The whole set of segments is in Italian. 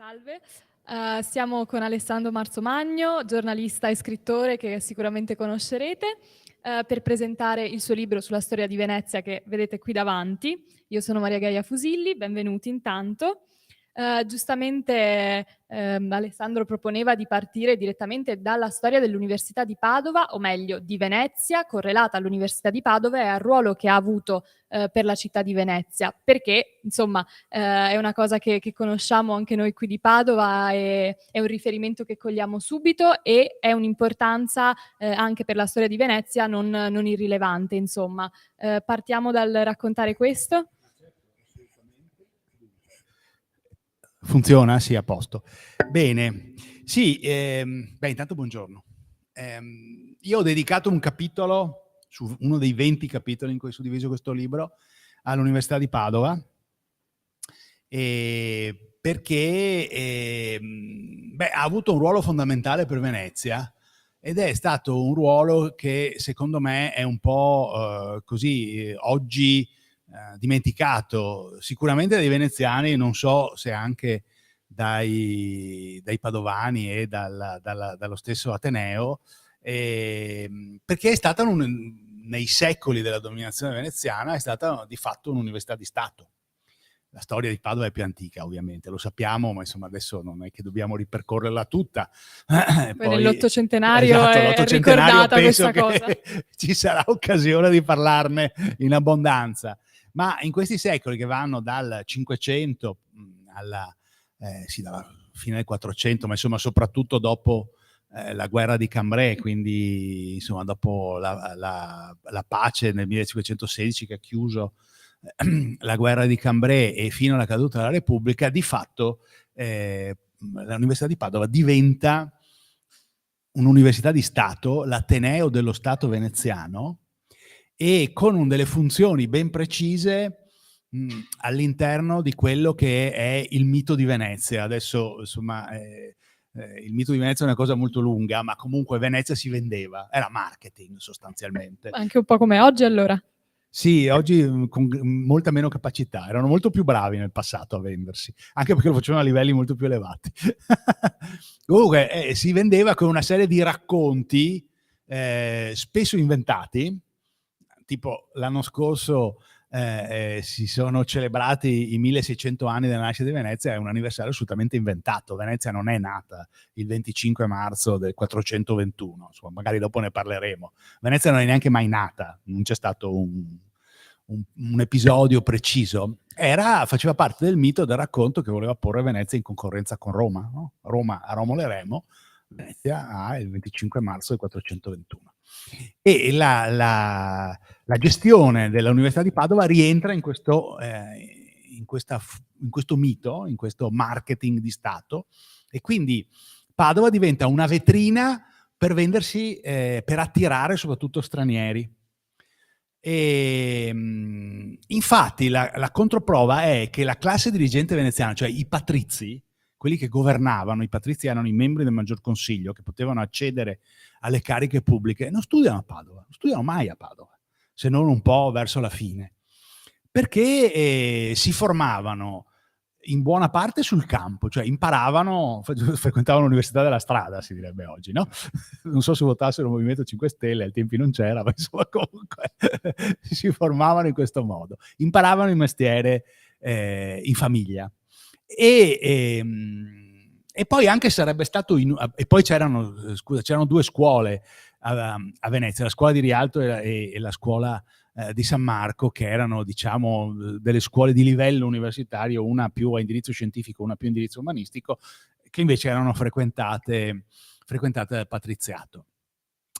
Salve, siamo con Alessandro Marzomagno, giornalista e scrittore che sicuramente conoscerete, per presentare il suo libro sulla storia di Venezia che vedete qui davanti. Io sono Maria Gaia Fusilli, benvenuti intanto. Giustamente Alessandro proponeva di partire direttamente dalla storia dell'Università di Padova, o meglio di Venezia, correlata all'Università di Padova e al ruolo che ha avuto per la città di Venezia, perché insomma è una cosa che conosciamo anche noi qui di Padova, è un riferimento che cogliamo subito e è un'importanza anche per la storia di Venezia non irrilevante, insomma. Partiamo dal raccontare questo. Funziona? Sì, a posto. Bene. Sì, intanto buongiorno. Io ho dedicato un capitolo, su uno dei 20 capitoli in cui è suddiviso questo libro, all'Università di Padova, perché ha avuto un ruolo fondamentale per Venezia ed è stato un ruolo che secondo me è un po' così oggi dimenticato, sicuramente dai veneziani, non so se anche dai padovani e dallo stesso Ateneo, perché è stata nei secoli della dominazione veneziana è stata di fatto un'università di Stato. La storia di Padova è più antica, ovviamente, lo sappiamo, ma insomma adesso non è che dobbiamo ripercorrerla tutta. Poi nell'Ottocentenario esatto, è l'Ottocentenario ricordata penso questa cosa. che ci sarà occasione di parlarne in abbondanza. Ma in questi secoli che vanno dal 500 dalla fine del 400, ma insomma soprattutto dopo la guerra di Cambrai, quindi insomma dopo la pace nel 1516 che ha chiuso la guerra di Cambrai e fino alla caduta della Repubblica, di fatto l'Università di Padova diventa un'università di Stato, l'Ateneo dello Stato veneziano, e con delle funzioni ben precise all'interno di quello che è il mito di Venezia. Adesso, insomma, il mito di Venezia è una cosa molto lunga, ma comunque Venezia si vendeva, era marketing sostanzialmente. Anche un po' come oggi allora. Sì, oggi con molta meno capacità, erano molto più bravi nel passato a vendersi, anche perché lo facevano a livelli molto più elevati. Comunque si vendeva con una serie di racconti spesso inventati, tipo l'anno scorso si sono celebrati i 1600 anni della nascita di Venezia, è un anniversario assolutamente inventato. Venezia non è nata il 25 marzo del 421, insomma, magari dopo ne parleremo. Venezia non è neanche mai nata, non c'è stato un episodio preciso. Faceva parte del mito, del racconto che voleva porre Venezia in concorrenza con Roma, no? Roma a Romolo e Remo, Venezia ha il 25 marzo del 421. E la gestione dell'Università di Padova rientra in questo mito, in questo marketing di Stato, e quindi Padova diventa una vetrina per vendersi, per attirare soprattutto stranieri. Infatti la controprova è che la classe dirigente veneziana, cioè i patrizi, quelli che governavano, i patrizi erano i membri del maggior consiglio che potevano accedere alle cariche pubbliche, non studiano a Padova, non studiano mai a Padova, se non un po' verso la fine, perché si formavano in buona parte sul campo, cioè imparavano, frequentavano l'università della strada, si direbbe oggi, no? Non so se votassero il Movimento 5 Stelle, ai tempi non c'era, ma insomma comunque si formavano in questo modo, imparavano il mestiere in famiglia. E poi anche sarebbe stato e poi c'erano due scuole a Venezia, la scuola di Rialto e la scuola di San Marco, che erano, diciamo, delle scuole di livello universitario, una più a indirizzo scientifico, una più a indirizzo umanistico, che invece erano frequentate dal patriziato.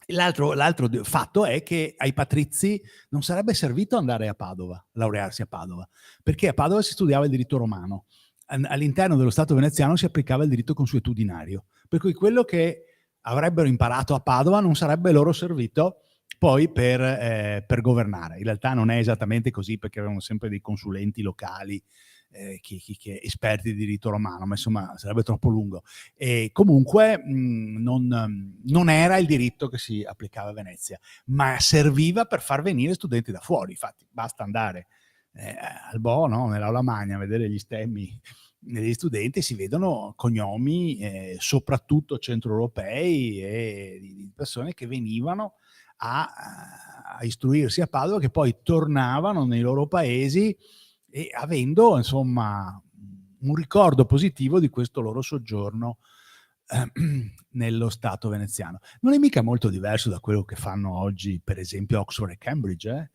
L'altro fatto è che ai patrizi non sarebbe servito andare a Padova, laurearsi a Padova, perché a Padova si studiava il diritto romano. All'interno dello Stato veneziano si applicava il diritto consuetudinario, per cui quello che avrebbero imparato a Padova non sarebbe loro servito poi per governare. In realtà non è esattamente così, perché avevano sempre dei consulenti locali che esperti di diritto romano, ma insomma sarebbe troppo lungo. E comunque non era il diritto che si applicava a Venezia, ma serviva per far venire studenti da fuori. Infatti basta andare al Bo, no? Nell'Aula Magna, a vedere gli stemmi negli studenti si vedono cognomi soprattutto centroeuropei e di persone che venivano a istruirsi a Padova, che poi tornavano nei loro paesi e avendo insomma un ricordo positivo di questo loro soggiorno nello Stato veneziano. Non è mica molto diverso da quello che fanno oggi per esempio Oxford e Cambridge,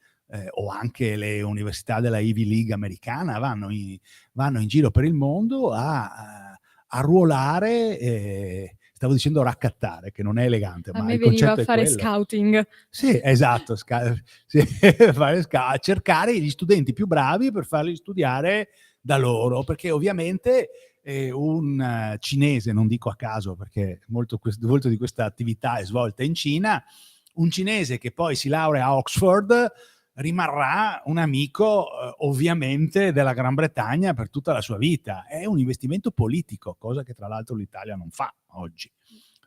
o anche le università della Ivy League americana vanno in giro per il mondo a ruolare, stavo dicendo raccattare, che non è elegante, A ma me il veniva concetto a è fare quello. scouting. Sì, esatto, sì, cercare gli studenti più bravi per farli studiare da loro, perché ovviamente un cinese, non dico a caso perché molto di questa attività è svolta in Cina, un cinese che poi si laurea a Oxford rimarrà un amico ovviamente della Gran Bretagna per tutta la sua vita. È un investimento politico, cosa che tra l'altro l'Italia non fa oggi.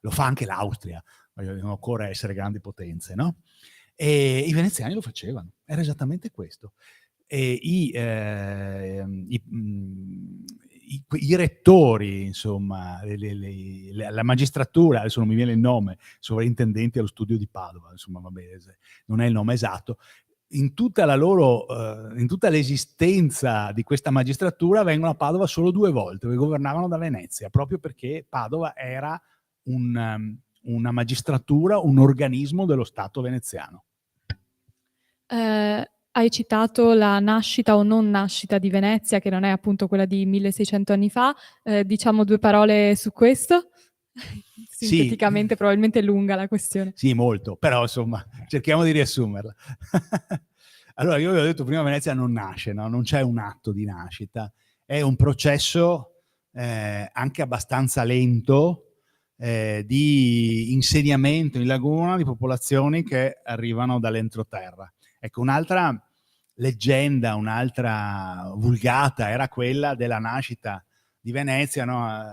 Lo fa anche l'Austria, non occorre essere grandi potenze, no? E i veneziani lo facevano, era esattamente questo. E i rettori, insomma, la magistratura, adesso non mi viene il nome, sovrintendenti allo studio di Padova, insomma, vabbè, non è il nome esatto, in tutta l'esistenza di questa magistratura vengono a Padova solo 2 volte, perché governavano da Venezia, proprio perché Padova era una magistratura, un organismo dello Stato veneziano. Hai citato la nascita o non nascita di Venezia, che non è appunto quella di 1600 anni fa. Diciamo 2 parole su questo? Sinteticamente, Sì. probabilmente è lunga la questione. Sì, molto, però insomma cerchiamo di riassumerla. Allora, io vi ho detto prima, Venezia non nasce, no? Non c'è un atto di nascita, è un processo anche abbastanza lento di insediamento in laguna di popolazioni che arrivano dall'entroterra. Ecco, un'altra leggenda, un'altra vulgata era quella della nascita di Venezia, no?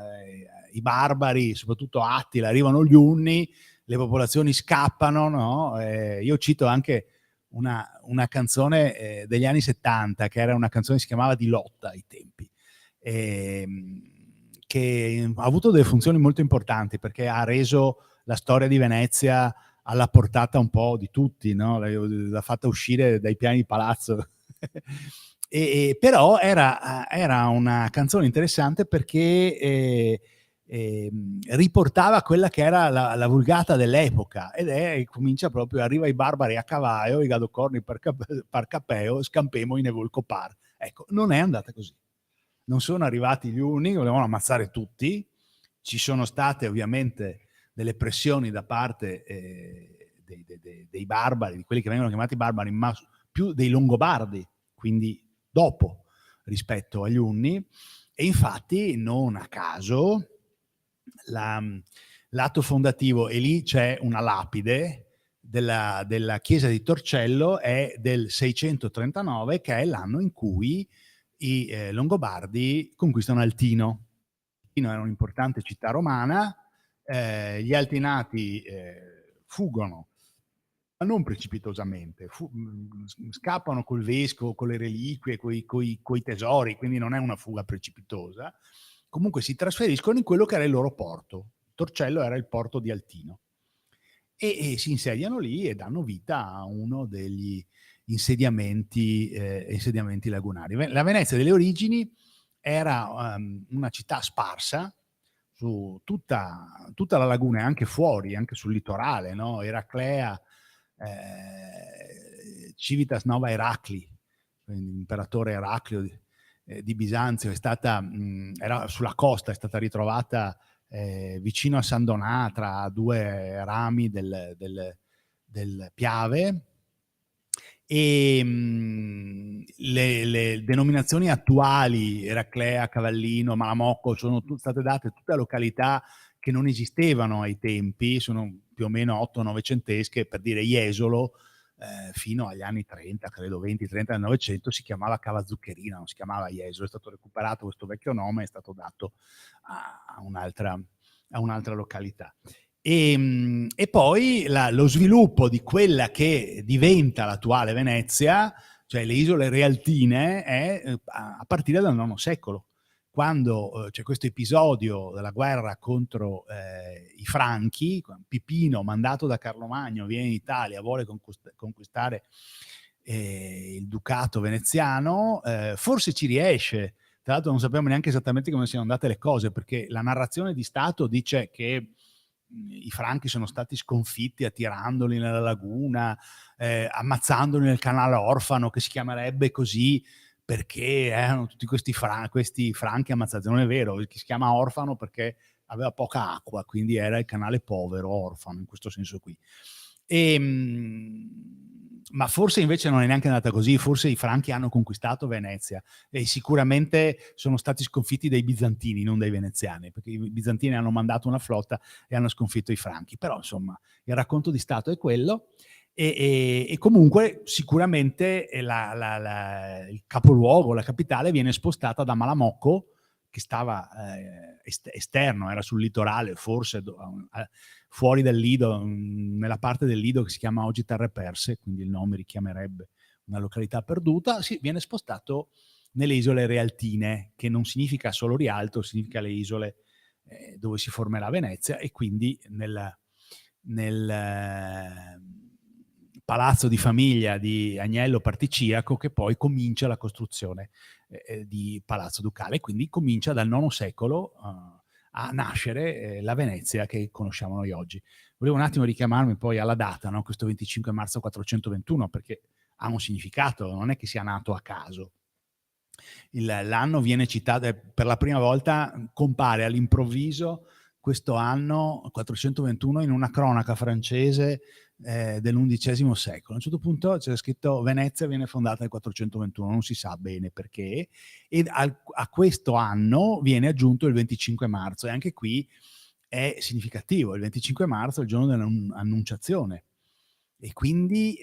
I barbari, soprattutto Attila, arrivano gli Unni, le popolazioni scappano, no? Io cito anche una canzone degli anni 70, che era una canzone che si chiamava Di lotta ai tempi, che ha avuto delle funzioni molto importanti perché ha reso la storia di Venezia alla portata un po' di tutti, no? L'ha fatta uscire dai piani di palazzo. Però era una canzone interessante perché riportava quella che era la vulgata dell'epoca, comincia proprio: arriva i barbari a cavallo, i gadocorni par capeo, scampemo in evol copar. Ecco, non è andata così. Non sono arrivati gli Unni che volevano ammazzare tutti, ci sono state ovviamente delle pressioni da parte dei barbari, di quelli che vengono chiamati barbari, ma più dei Longobardi, quindi dopo rispetto agli Unni, e infatti non a caso l'atto fondativo, e lì c'è una lapide della chiesa di Torcello, è del 639, che è l'anno in cui i Longobardi conquistano Altino. Altino era un'importante città romana, gli Altinati fuggono, ma non precipitosamente, scappano col vescovo, con le reliquie, coi tesori, quindi non è una fuga precipitosa. Comunque si trasferiscono in quello che era il loro porto. Torcello era il porto di Altino. E si insediano lì e danno vita a uno degli insediamenti lagunari. La Venezia delle origini era una città sparsa su tutta la laguna e anche fuori, anche sul litorale, no? Eraclea, Civitas Nova Eracli, l'imperatore Eraclio di Bisanzio, era sulla costa, è stata ritrovata vicino a San Donà, tra 2 rami del Piave, e le denominazioni attuali, Eraclea, Cavallino, Malamocco, sono state date tutte a località che non esistevano ai tempi, sono più o meno 8-9centesche, per dire Jesolo, fino agli anni 30, credo 20-30 del Novecento, si chiamava Cava Zuccherina, non si chiamava Jesolo, è stato recuperato questo vecchio nome, è stato dato a un'altra località. E poi lo sviluppo di quella che diventa l'attuale Venezia, cioè le isole Realtine, è a partire dal IX secolo. quando c'è questo episodio della guerra contro i Franchi, Pipino, mandato da Carlo Magno, viene in Italia, vuole conquistare il ducato veneziano, forse ci riesce. Tra l'altro non sappiamo neanche esattamente come siano andate le cose, perché la narrazione di Stato dice che i Franchi sono stati sconfitti attirandoli nella laguna, ammazzandoli nel canale Orfano, che si chiamerebbe così perché erano tutti questi franchi ammazzati. Non è vero, si chiama Orfano perché aveva poca acqua, quindi era il canale povero, Orfano, in questo senso qui. Ma forse invece non è neanche andata così, forse i Franchi hanno conquistato Venezia e sicuramente sono stati sconfitti dai bizantini, non dai veneziani, perché i bizantini hanno mandato una flotta e hanno sconfitto i Franchi. Però insomma il racconto di Stato è quello, e comunque sicuramente il capoluogo, la capitale, viene spostata da Malamocco, che stava esterno, era sul litorale, forse fuori dal Lido, nella parte del Lido che si chiama oggi Terre Perse, quindi il nome richiamerebbe una località perduta, viene spostato nelle isole Rialtine, che non significa solo Rialto, significa le isole dove si formerà Venezia, e quindi nel palazzo di famiglia di Agnello Particiaco, che poi comincia la costruzione di Palazzo Ducale, quindi comincia dal IX secolo a nascere la Venezia che conosciamo noi oggi. Volevo un attimo richiamarmi poi alla data, no? Questo 25 marzo 421, perché ha un significato, non è che sia nato a caso. L'anno viene citato, per la prima volta compare all'improvviso questo anno 421 in una cronaca francese dell'undicesimo secolo. A un certo punto c'è scritto Venezia viene fondata nel 421, non si sa bene perché, e a questo anno viene aggiunto il 25 marzo, e anche qui è significativo. Il 25 marzo è il giorno dell'Annunciazione, e quindi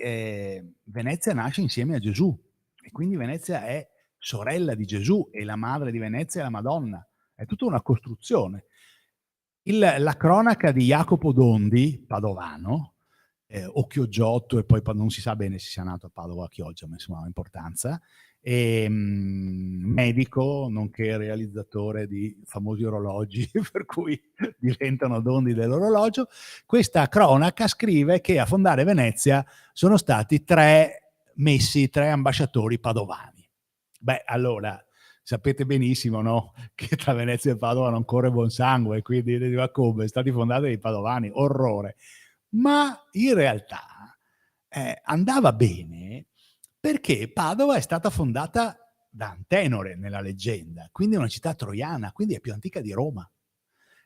Venezia nasce insieme a Gesù, e quindi Venezia è sorella di Gesù, e la madre di Venezia è la Madonna. È tutta una costruzione. La cronaca di Jacopo Dondi, padovano, o Chioggiotto, e poi non si sa bene se sia nato a Padova o a Chioggia, ma insomma ha importanza, medico, nonché realizzatore di famosi orologi, per cui diventano Dondi dell'orologio. Questa cronaca scrive che a fondare Venezia sono stati tre ambasciatori padovani. Beh, allora sapete benissimo, no? Che tra Venezia e Padova non corre buon sangue, quindi ma come? Stati fondati dai padovani, orrore. Ma in realtà andava bene, perché Padova è stata fondata da Antenore nella leggenda, quindi è una città troiana, quindi è più antica di Roma.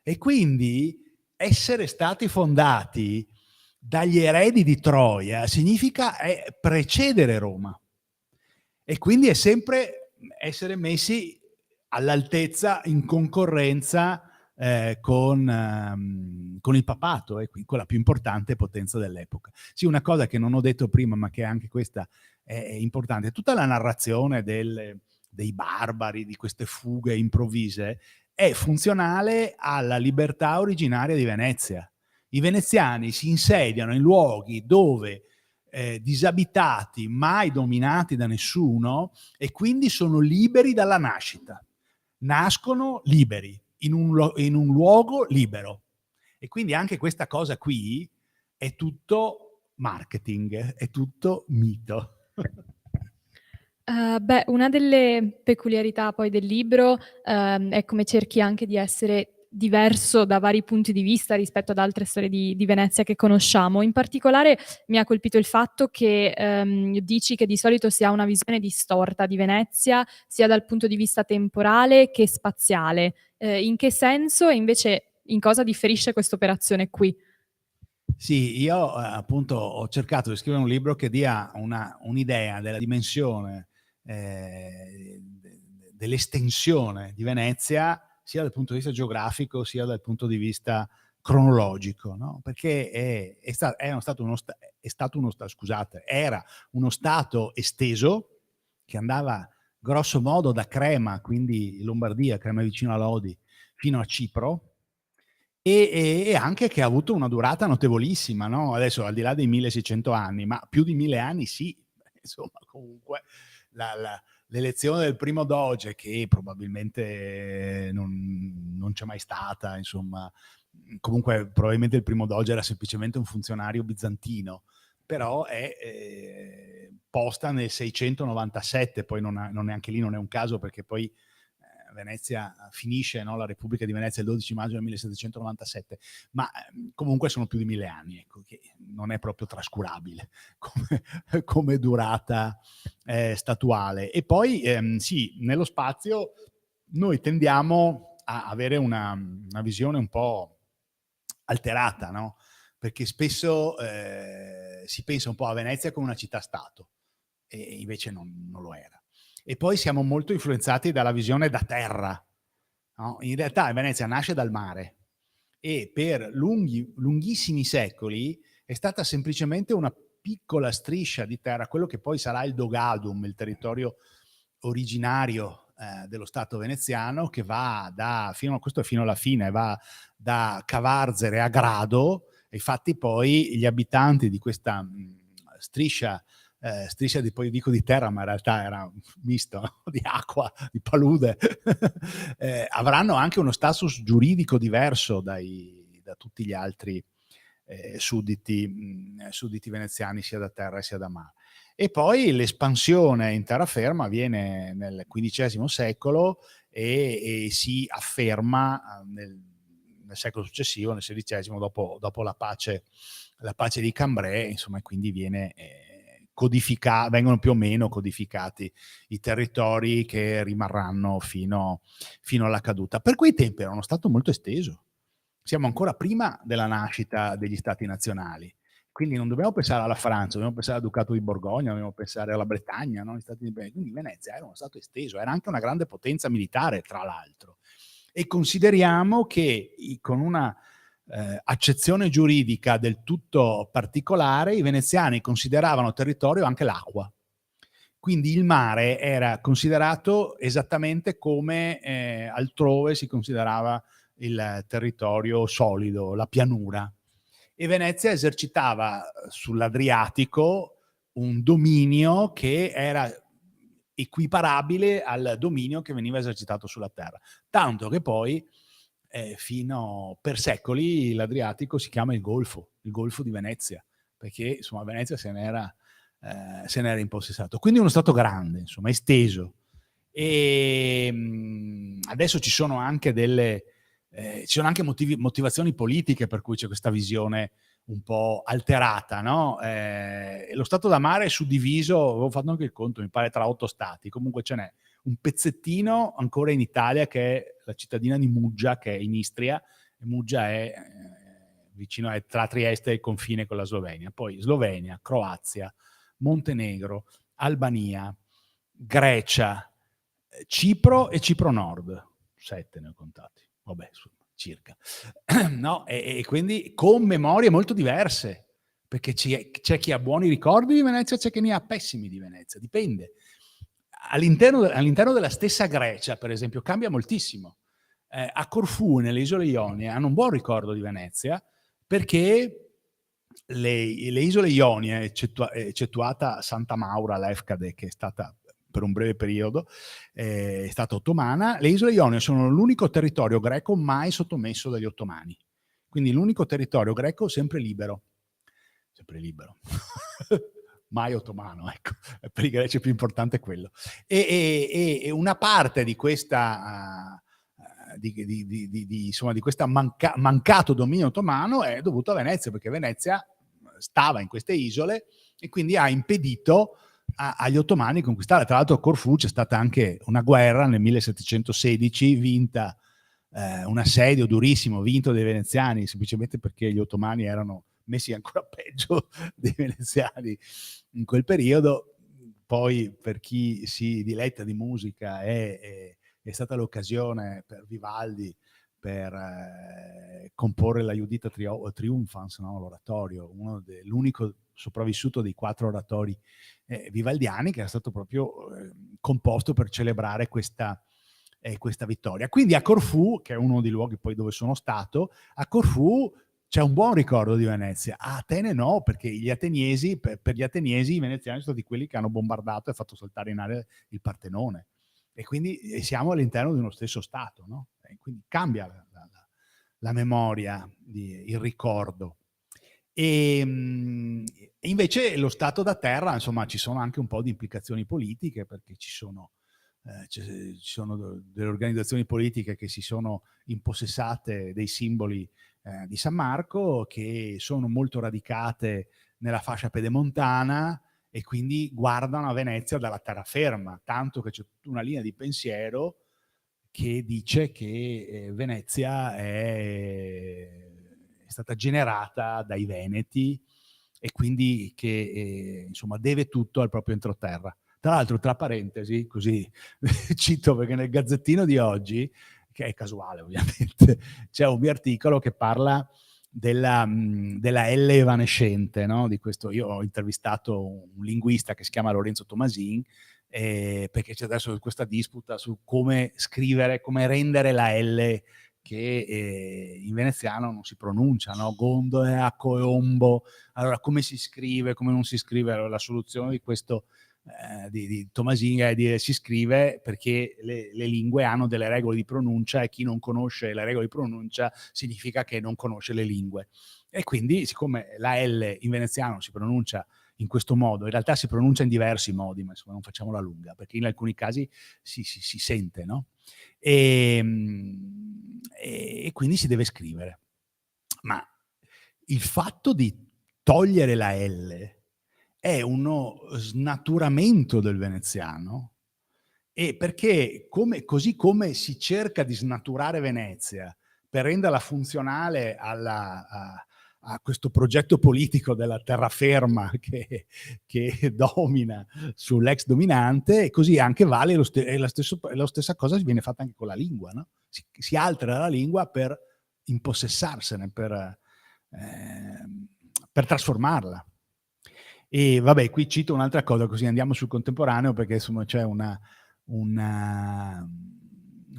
E quindi essere stati fondati dagli eredi di Troia significa precedere Roma, e quindi è sempre essere messi all'altezza, in concorrenza con il papato, e con la più importante potenza dell'epoca. Sì, una cosa che non ho detto prima, ma che anche questa è importante: tutta la narrazione dei barbari, di queste fughe improvvise, è funzionale alla libertà originaria di Venezia. I veneziani si insediano in luoghi dove disabitati, mai dominati da nessuno, e quindi sono liberi dalla nascita. Nascono liberi, in un luogo libero. E quindi anche questa cosa qui è tutto marketing, è tutto mito. Beh, una delle peculiarità poi del libro, è come cerchi anche di essere diverso da vari punti di vista rispetto ad altre storie di Venezia che conosciamo. In particolare mi ha colpito il fatto che, dici che di solito si ha una visione distorta di Venezia, sia dal punto di vista temporale che spaziale. In che senso, e invece in cosa differisce quest'operazione qui? Sì, io appunto ho cercato di scrivere un libro che dia un'idea della dimensione, dell'estensione di Venezia, sia dal punto di vista geografico sia dal punto di vista cronologico, no? Perché era uno stato esteso che andava grosso modo da Crema, quindi Lombardia, Crema vicino a Lodi, fino a Cipro, e anche che ha avuto una durata notevolissima, no? Adesso, al di là dei 1600 anni, ma più di 1000 anni sì, insomma, comunque l'elezione del primo doge, che probabilmente non c'è mai stata, insomma, comunque probabilmente il primo doge era semplicemente un funzionario bizantino, però è posta nel 697, poi non è anche lì, non è un caso, perché poi Venezia finisce, no, la Repubblica di Venezia il 12 maggio del 1797, ma comunque sono più di 1000 anni, ecco, che non è proprio trascurabile come durata statuale. E poi sì, nello spazio noi tendiamo a avere una visione un po' alterata, no? Perché spesso si pensa un po' a Venezia come una città-stato, e invece non lo era. E poi siamo molto influenzati dalla visione da terra, no? In realtà Venezia nasce dal mare e per lunghissimi secoli è stata semplicemente una piccola striscia di terra, quello che poi sarà il Dogadum, il originario dello Stato veneziano, che va fino alla fine, va da Cavarzere a Grado. E infatti poi gli abitanti di questa striscia poi dico di terra, ma in realtà era un misto, no? Di acqua, di palude, avranno anche uno status giuridico diverso da tutti gli altri sudditi veneziani, sia da terra sia da mare. E poi l'espansione in terraferma avviene nel XV secolo e si afferma nel secolo successivo, nel XVI, dopo la pace di Cambrai, insomma, e quindi vengono più o meno codificati i territori che rimarranno fino alla caduta. Per quei tempi era uno stato molto esteso. Siamo ancora prima della nascita degli stati nazionali, quindi non dobbiamo pensare alla Francia, dobbiamo pensare al Ducato di Borgogna, dobbiamo pensare alla Bretagna, no? Quindi Venezia era uno stato esteso, era anche una grande potenza militare, tra l'altro. E consideriamo che con una accezione giuridica del tutto particolare, i veneziani consideravano territorio anche l'acqua. Quindi il mare era considerato esattamente come altrove si considerava il territorio solido, la pianura. E Venezia esercitava sull'Adriatico un dominio che era equiparabile al dominio che veniva esercitato sulla terra. Tanto che poi per secoli l'Adriatico si chiama il Golfo di Venezia, perché insomma Venezia se n'era impossessato. Quindi uno stato grande, insomma, esteso. E adesso ci sono anche motivazioni politiche per cui c'è questa visione un po' alterata, no? Lo stato da mare è suddiviso, avevo fatto anche il conto, mi pare tra 8 stati, comunque ce n'è un pezzettino ancora in Italia, che è la cittadina di Muggia, che è in Istria, e Muggia è vicino tra Trieste e il confine con la Slovenia. Poi Slovenia, Croazia, Montenegro, Albania, Grecia, Cipro e Cipro Nord. 7 ne ho contati, vabbè, circa. No? E quindi con memorie molto diverse, perché c'è chi ha buoni ricordi di Venezia, c'è chi ne ha pessimi di Venezia, dipende. All'interno della stessa Grecia, per esempio, cambia moltissimo. A Corfù, nelle isole Ionie, hanno un buon ricordo di Venezia, perché le isole Ionie, eccettuata Santa Maura Lefkade, che è stata per un breve periodo, è stata ottomana, le isole Ionie sono l'unico territorio greco mai sottomesso dagli ottomani. Quindi l'unico territorio greco sempre libero. Mai ottomano, ecco, per i greci è più importante quello. E una parte di questa insomma, di questo mancato dominio ottomano è dovuto a Venezia, perché Venezia stava in queste isole e quindi ha impedito agli ottomani di conquistare. Tra l'altro a Corfù c'è stata anche una guerra nel 1716, vinta un assedio durissimo, vinto dai veneziani, semplicemente perché gli ottomani erano messi ancora peggio dei veneziani in quel periodo. Poi, per chi si diletta di musica, è stata l'occasione per Vivaldi per comporre la Judita Triumphans, no? L'oratorio, l'unico sopravvissuto dei 4 oratori vivaldiani, che era stato proprio composto per celebrare questa vittoria. Quindi a Corfù, che è uno dei luoghi poi dove sono stato, a Corfù c'è un buon ricordo di Venezia. A Atene no, perché gli ateniesi, per gli ateniesi i veneziani sono stati quelli che hanno bombardato e fatto saltare in aria il Partenone. E quindi siamo all'interno di uno stesso Stato, no? E quindi cambia la memoria, il ricordo. E invece lo Stato da terra, insomma, ci sono anche un po' di implicazioni politiche, perché ci sono delle organizzazioni politiche che si sono impossessate dei simboli di San Marco, che sono molto radicate nella fascia pedemontana e quindi guardano a Venezia dalla terraferma, tanto che c'è una linea di pensiero che dice che Venezia è stata generata dai Veneti e quindi che insomma deve tutto al proprio entroterra. Tra l'altro, tra parentesi, così cito perché nel Gazzettino di oggi, che è casuale ovviamente, c'è un mio articolo che parla della L evanescente, no? Di questo. Io ho intervistato un linguista che si chiama Lorenzo Tomasin, perché c'è adesso questa disputa su come scrivere, come rendere la L che in veneziano non si pronuncia, no? Gondo e Acco e Ombo. Allora, come si scrive, come non si scrive? Allora, la soluzione di questo di Tomasin è dire si scrive perché le lingue hanno delle regole di pronuncia e chi non conosce le regole di pronuncia significa che non conosce le lingue. E quindi, siccome la L in veneziano si pronuncia in questo modo, in realtà si pronuncia in diversi modi, ma insomma non facciamola lunga, perché in alcuni casi si sente, no? E quindi si deve scrivere. Ma il fatto di togliere la L è uno snaturamento del veneziano, e perché così come si cerca di snaturare Venezia per renderla funzionale a questo progetto politico della terraferma che domina sull'ex dominante, e così anche vale la stessa cosa viene fatta anche con la lingua, no? Si altera la lingua per impossessarsene, per trasformarla. E vabbè, qui cito un'altra cosa, così andiamo sul contemporaneo, perché insomma c'è un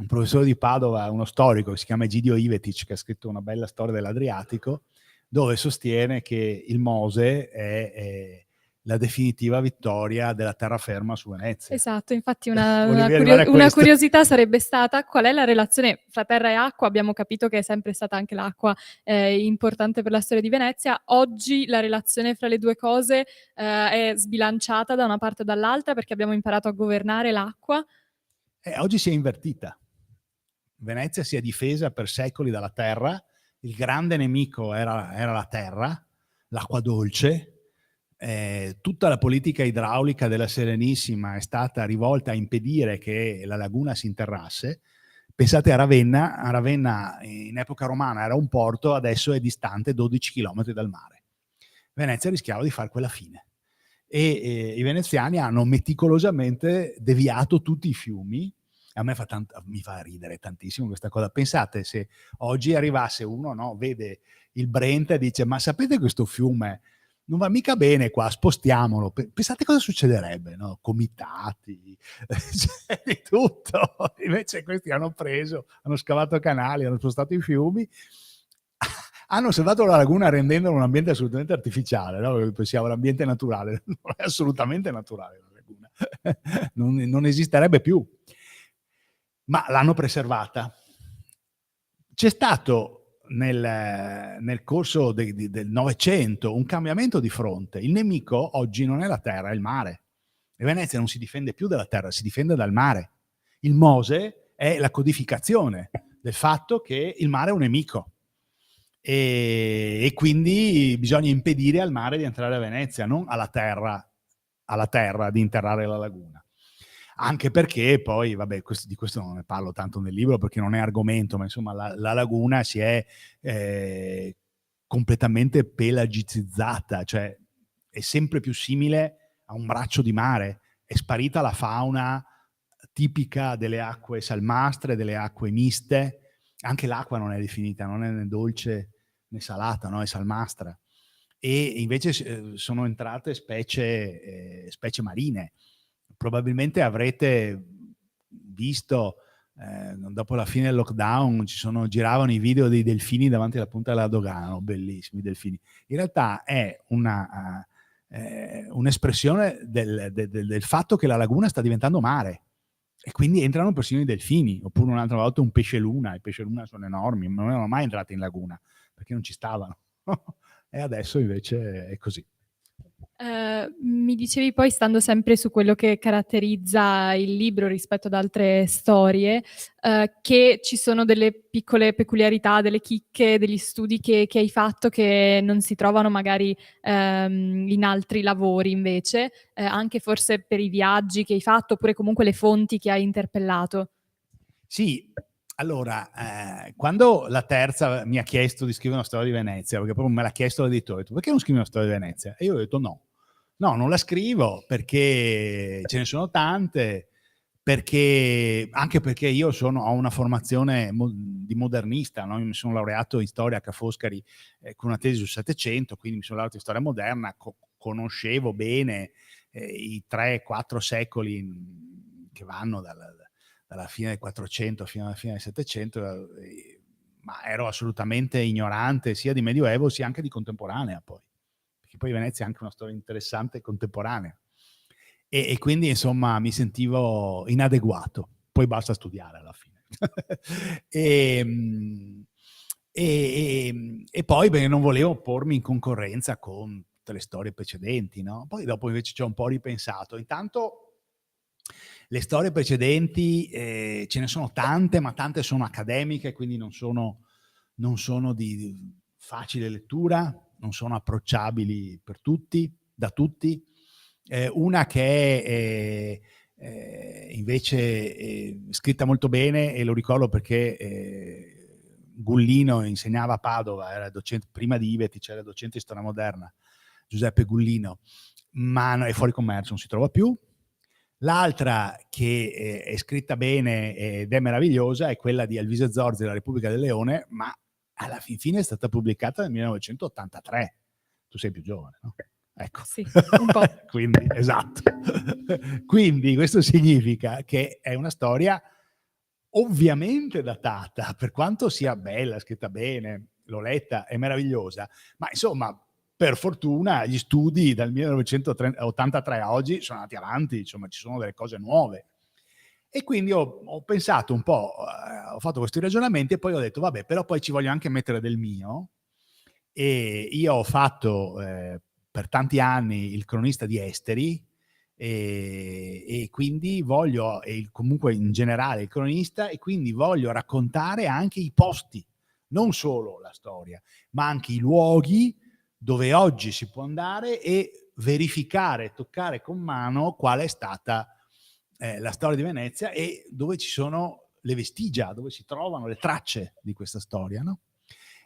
professore di Padova, uno storico che si chiama Egidio Ivetic, che ha scritto una bella storia dell'Adriatico, dove sostiene che il Mose è la definitiva vittoria della terraferma su Venezia. Esatto, infatti Volevi arrivare a una questo? curiosità sarebbe stata: qual è la relazione fra terra e acqua? Abbiamo capito che è sempre stata anche l'acqua importante per la storia di Venezia. Oggi la relazione fra le due cose è sbilanciata da una parte o dall'altra, perché abbiamo imparato a governare l'acqua. Oggi si è invertita. Venezia si è difesa per secoli dalla terra, il grande nemico era la terra, l'acqua dolce. Tutta la politica idraulica della Serenissima è stata rivolta a impedire che la laguna si interrasse. Pensate a Ravenna in epoca romana era un porto, adesso è distante 12 chilometri dal mare. Venezia rischiava di fare quella fine. E i veneziani hanno meticolosamente deviato tutti i fiumi. A me mi fa ridere tantissimo questa cosa. Pensate se oggi arrivasse uno, no, vede il Brent e dice: ma sapete questo fiume non va mica bene qua, spostiamolo. Pensate cosa succederebbe, no? Comitati, c'è di tutto. Invece questi hanno scavato canali, hanno spostato i fiumi, hanno salvato la laguna rendendola un ambiente assolutamente artificiale, no? Pensiamo all'ambiente naturale, non è assolutamente naturale la laguna, non esisterebbe più, ma l'hanno preservata. C'è stato nel corso del Novecento un cambiamento di fronte. Il nemico oggi non è la terra, è il mare. E Venezia non si difende più dalla terra, si difende dal mare. Il Mose è la codificazione del fatto che il mare è un nemico. E quindi bisogna impedire al mare di entrare a Venezia, non alla terra di interrare la laguna. Anche perché poi, vabbè, di questo non ne parlo tanto nel libro perché non è argomento, ma insomma la laguna si è completamente pelagicizzata, cioè è sempre più simile a un braccio di mare, è sparita la fauna tipica delle acque salmastre, delle acque miste. Anche l'acqua non è definita, non è né dolce né salata, no? È salmastra. E invece sono entrate specie marine. Probabilmente avrete visto dopo la fine del lockdown giravano i video dei delfini davanti alla punta della dogana, bellissimi delfini. In realtà è un'espressione del fatto che la laguna sta diventando mare e quindi entrano persino i delfini, oppure un'altra volta un pesce luna. I pesce luna sono enormi, non erano mai entrati in laguna perché non ci stavano. E adesso invece è così. Mi dicevi poi, stando sempre su quello che caratterizza il libro rispetto ad altre storie, che ci sono delle piccole peculiarità, delle chicche, degli studi che hai fatto che non si trovano magari in altri lavori invece, anche forse per i viaggi che hai fatto, oppure comunque le fonti che hai interpellato. Sì, allora, quando la terza mi ha chiesto di scrivere una storia di Venezia, perché proprio me l'ha chiesto l'editore, ha detto: "Perché non scrivi una storia di Venezia?" E io ho detto: "No, no, non la scrivo perché ce ne sono tante, anche perché io ho una formazione di modernista, no? Io mi sono laureato in storia a Ca' Foscari con una tesi sul Settecento, quindi mi sono laureato in storia moderna, conoscevo bene i 3-4 secoli che vanno dalla fine del 400 fino alla fine del 700, ma ero assolutamente ignorante sia di Medioevo sia anche di contemporanea poi, perché poi Venezia è anche una storia interessante e contemporanea. E quindi insomma mi sentivo inadeguato, poi basta studiare alla fine. E poi perché non volevo pormi in concorrenza con tutte le storie precedenti, no? Poi dopo invece ci ho un po' ripensato. Intanto le storie precedenti ce ne sono tante, ma tante sono accademiche, quindi non sono di facile lettura, non sono approcciabili per tutti, da tutti. Una che è invece scritta molto bene, e lo ricordo perché Gullino insegnava a Padova, era docente, prima di Iveti c'era il docente di storia moderna, Giuseppe Gullino, ma è fuori commercio, non si trova più. L'altra che è scritta bene ed è meravigliosa è quella di Alvise Zorzi, La Repubblica del Leone, ma alla fin fine è stata pubblicata nel 1983. Tu sei più giovane, no? Ecco. Sì, un po'. Quindi, esatto. Quindi questo significa che è una storia ovviamente datata, per quanto sia bella, scritta bene, l'ho letta, è meravigliosa, ma insomma, per fortuna gli studi dal 1983 a oggi sono andati avanti, insomma ci sono delle cose nuove. E quindi ho pensato un po', ho fatto questi ragionamenti e poi ho detto: vabbè, però poi ci voglio anche mettere del mio. E io ho fatto per tanti anni il cronista di esteri, e quindi voglio, comunque in generale il cronista, e quindi voglio raccontare anche i posti, non solo la storia, ma anche i luoghi dove oggi si può andare e verificare, toccare con mano qual è stata la storia di Venezia e dove ci sono le vestigia, dove si trovano le tracce di questa storia, no?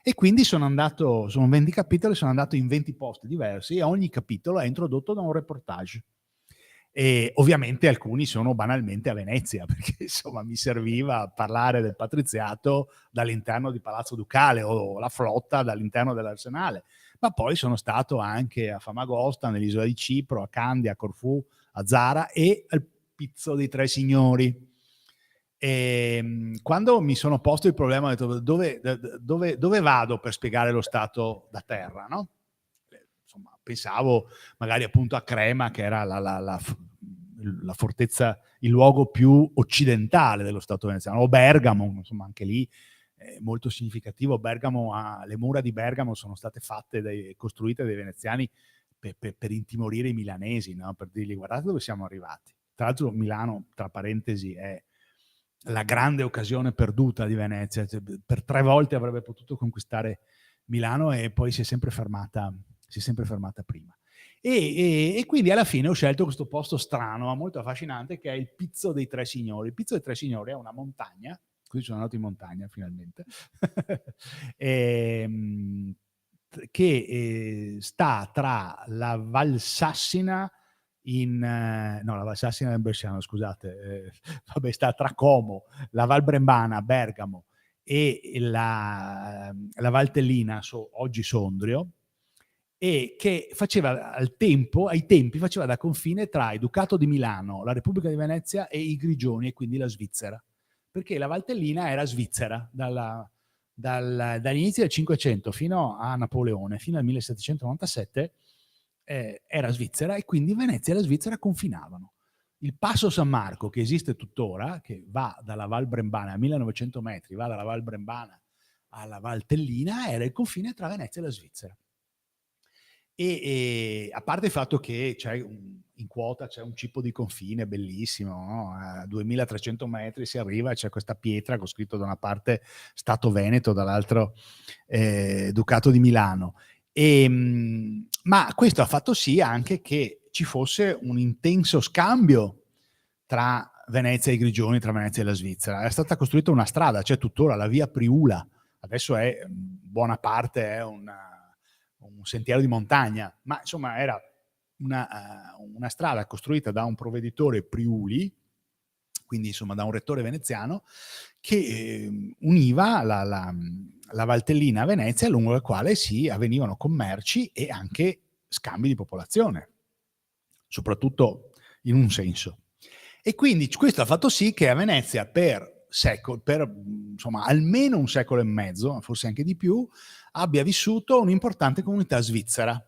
E quindi sono 20 capitoli, sono andato in 20 posti diversi e ogni capitolo è introdotto da un reportage. E ovviamente alcuni sono banalmente a Venezia, perché insomma mi serviva parlare del patriziato dall'interno di Palazzo Ducale o la flotta dall'interno dell'Arsenale, ma poi sono stato anche a Famagosta, nell'isola di Cipro, a Candia, a Corfù, a Zara e al Pizzo dei Tre Signori. Quando mi sono posto il problema, ho detto dove vado per spiegare lo stato da terra, no? Insomma, pensavo magari appunto a Crema, che era la fortezza, il luogo più occidentale dello Stato veneziano, o Bergamo, insomma anche lì molto significativo. Le mura di Bergamo sono state costruite dai veneziani per intimorire i milanesi, no? Per dirgli: guardate dove siamo arrivati. Tra l'altro Milano, tra parentesi, è la grande occasione perduta di Venezia, cioè, per 3 volte avrebbe potuto conquistare Milano e poi si è sempre fermata prima. E quindi alla fine ho scelto questo posto strano ma molto affascinante, che è il Pizzo dei Tre Signori. Il Pizzo dei Tre Signori è una montagna, qui sono andato in montagna finalmente, che sta tra la Valsassina no, la Valsassina è in Bresciano, scusate, vabbè, sta tra Como, la Val Brembana, Bergamo e la Valtellina, oggi Sondrio, e che ai tempi faceva da confine tra il Ducato di Milano, la Repubblica di Venezia e i Grigioni, e quindi la Svizzera, perché la Valtellina era svizzera dagli inizi del 500 fino a Napoleone, fino al 1797, era svizzera, e quindi Venezia e la Svizzera confinavano. Il Passo San Marco, che esiste tuttora, che va dalla Val Brembana a 1900 metri, va dalla Val Brembana alla Valtellina, era il confine tra Venezia e la Svizzera. E a parte il fatto che in quota c'è un cippo di confine bellissimo, no? A 2300 metri si arriva e c'è questa pietra con scritto da una parte Stato Veneto, dall'altro Ducato di Milano. Ma questo ha fatto sì anche che ci fosse un intenso scambio tra Venezia e i Grigioni, tra Venezia e la Svizzera. È stata costruita una strada, c'è tuttora la via Priula, adesso è buona parte è un sentiero di montagna, ma insomma era una strada costruita da un provveditore Priuli, quindi insomma da un rettore veneziano, che univa la Valtellina a Venezia, lungo la quale si avvenivano commerci e anche scambi di popolazione, soprattutto in un senso. E quindi questo ha fatto sì che a Venezia per insomma almeno un secolo e mezzo, forse anche di più, abbia vissuto un'importante comunità svizzera,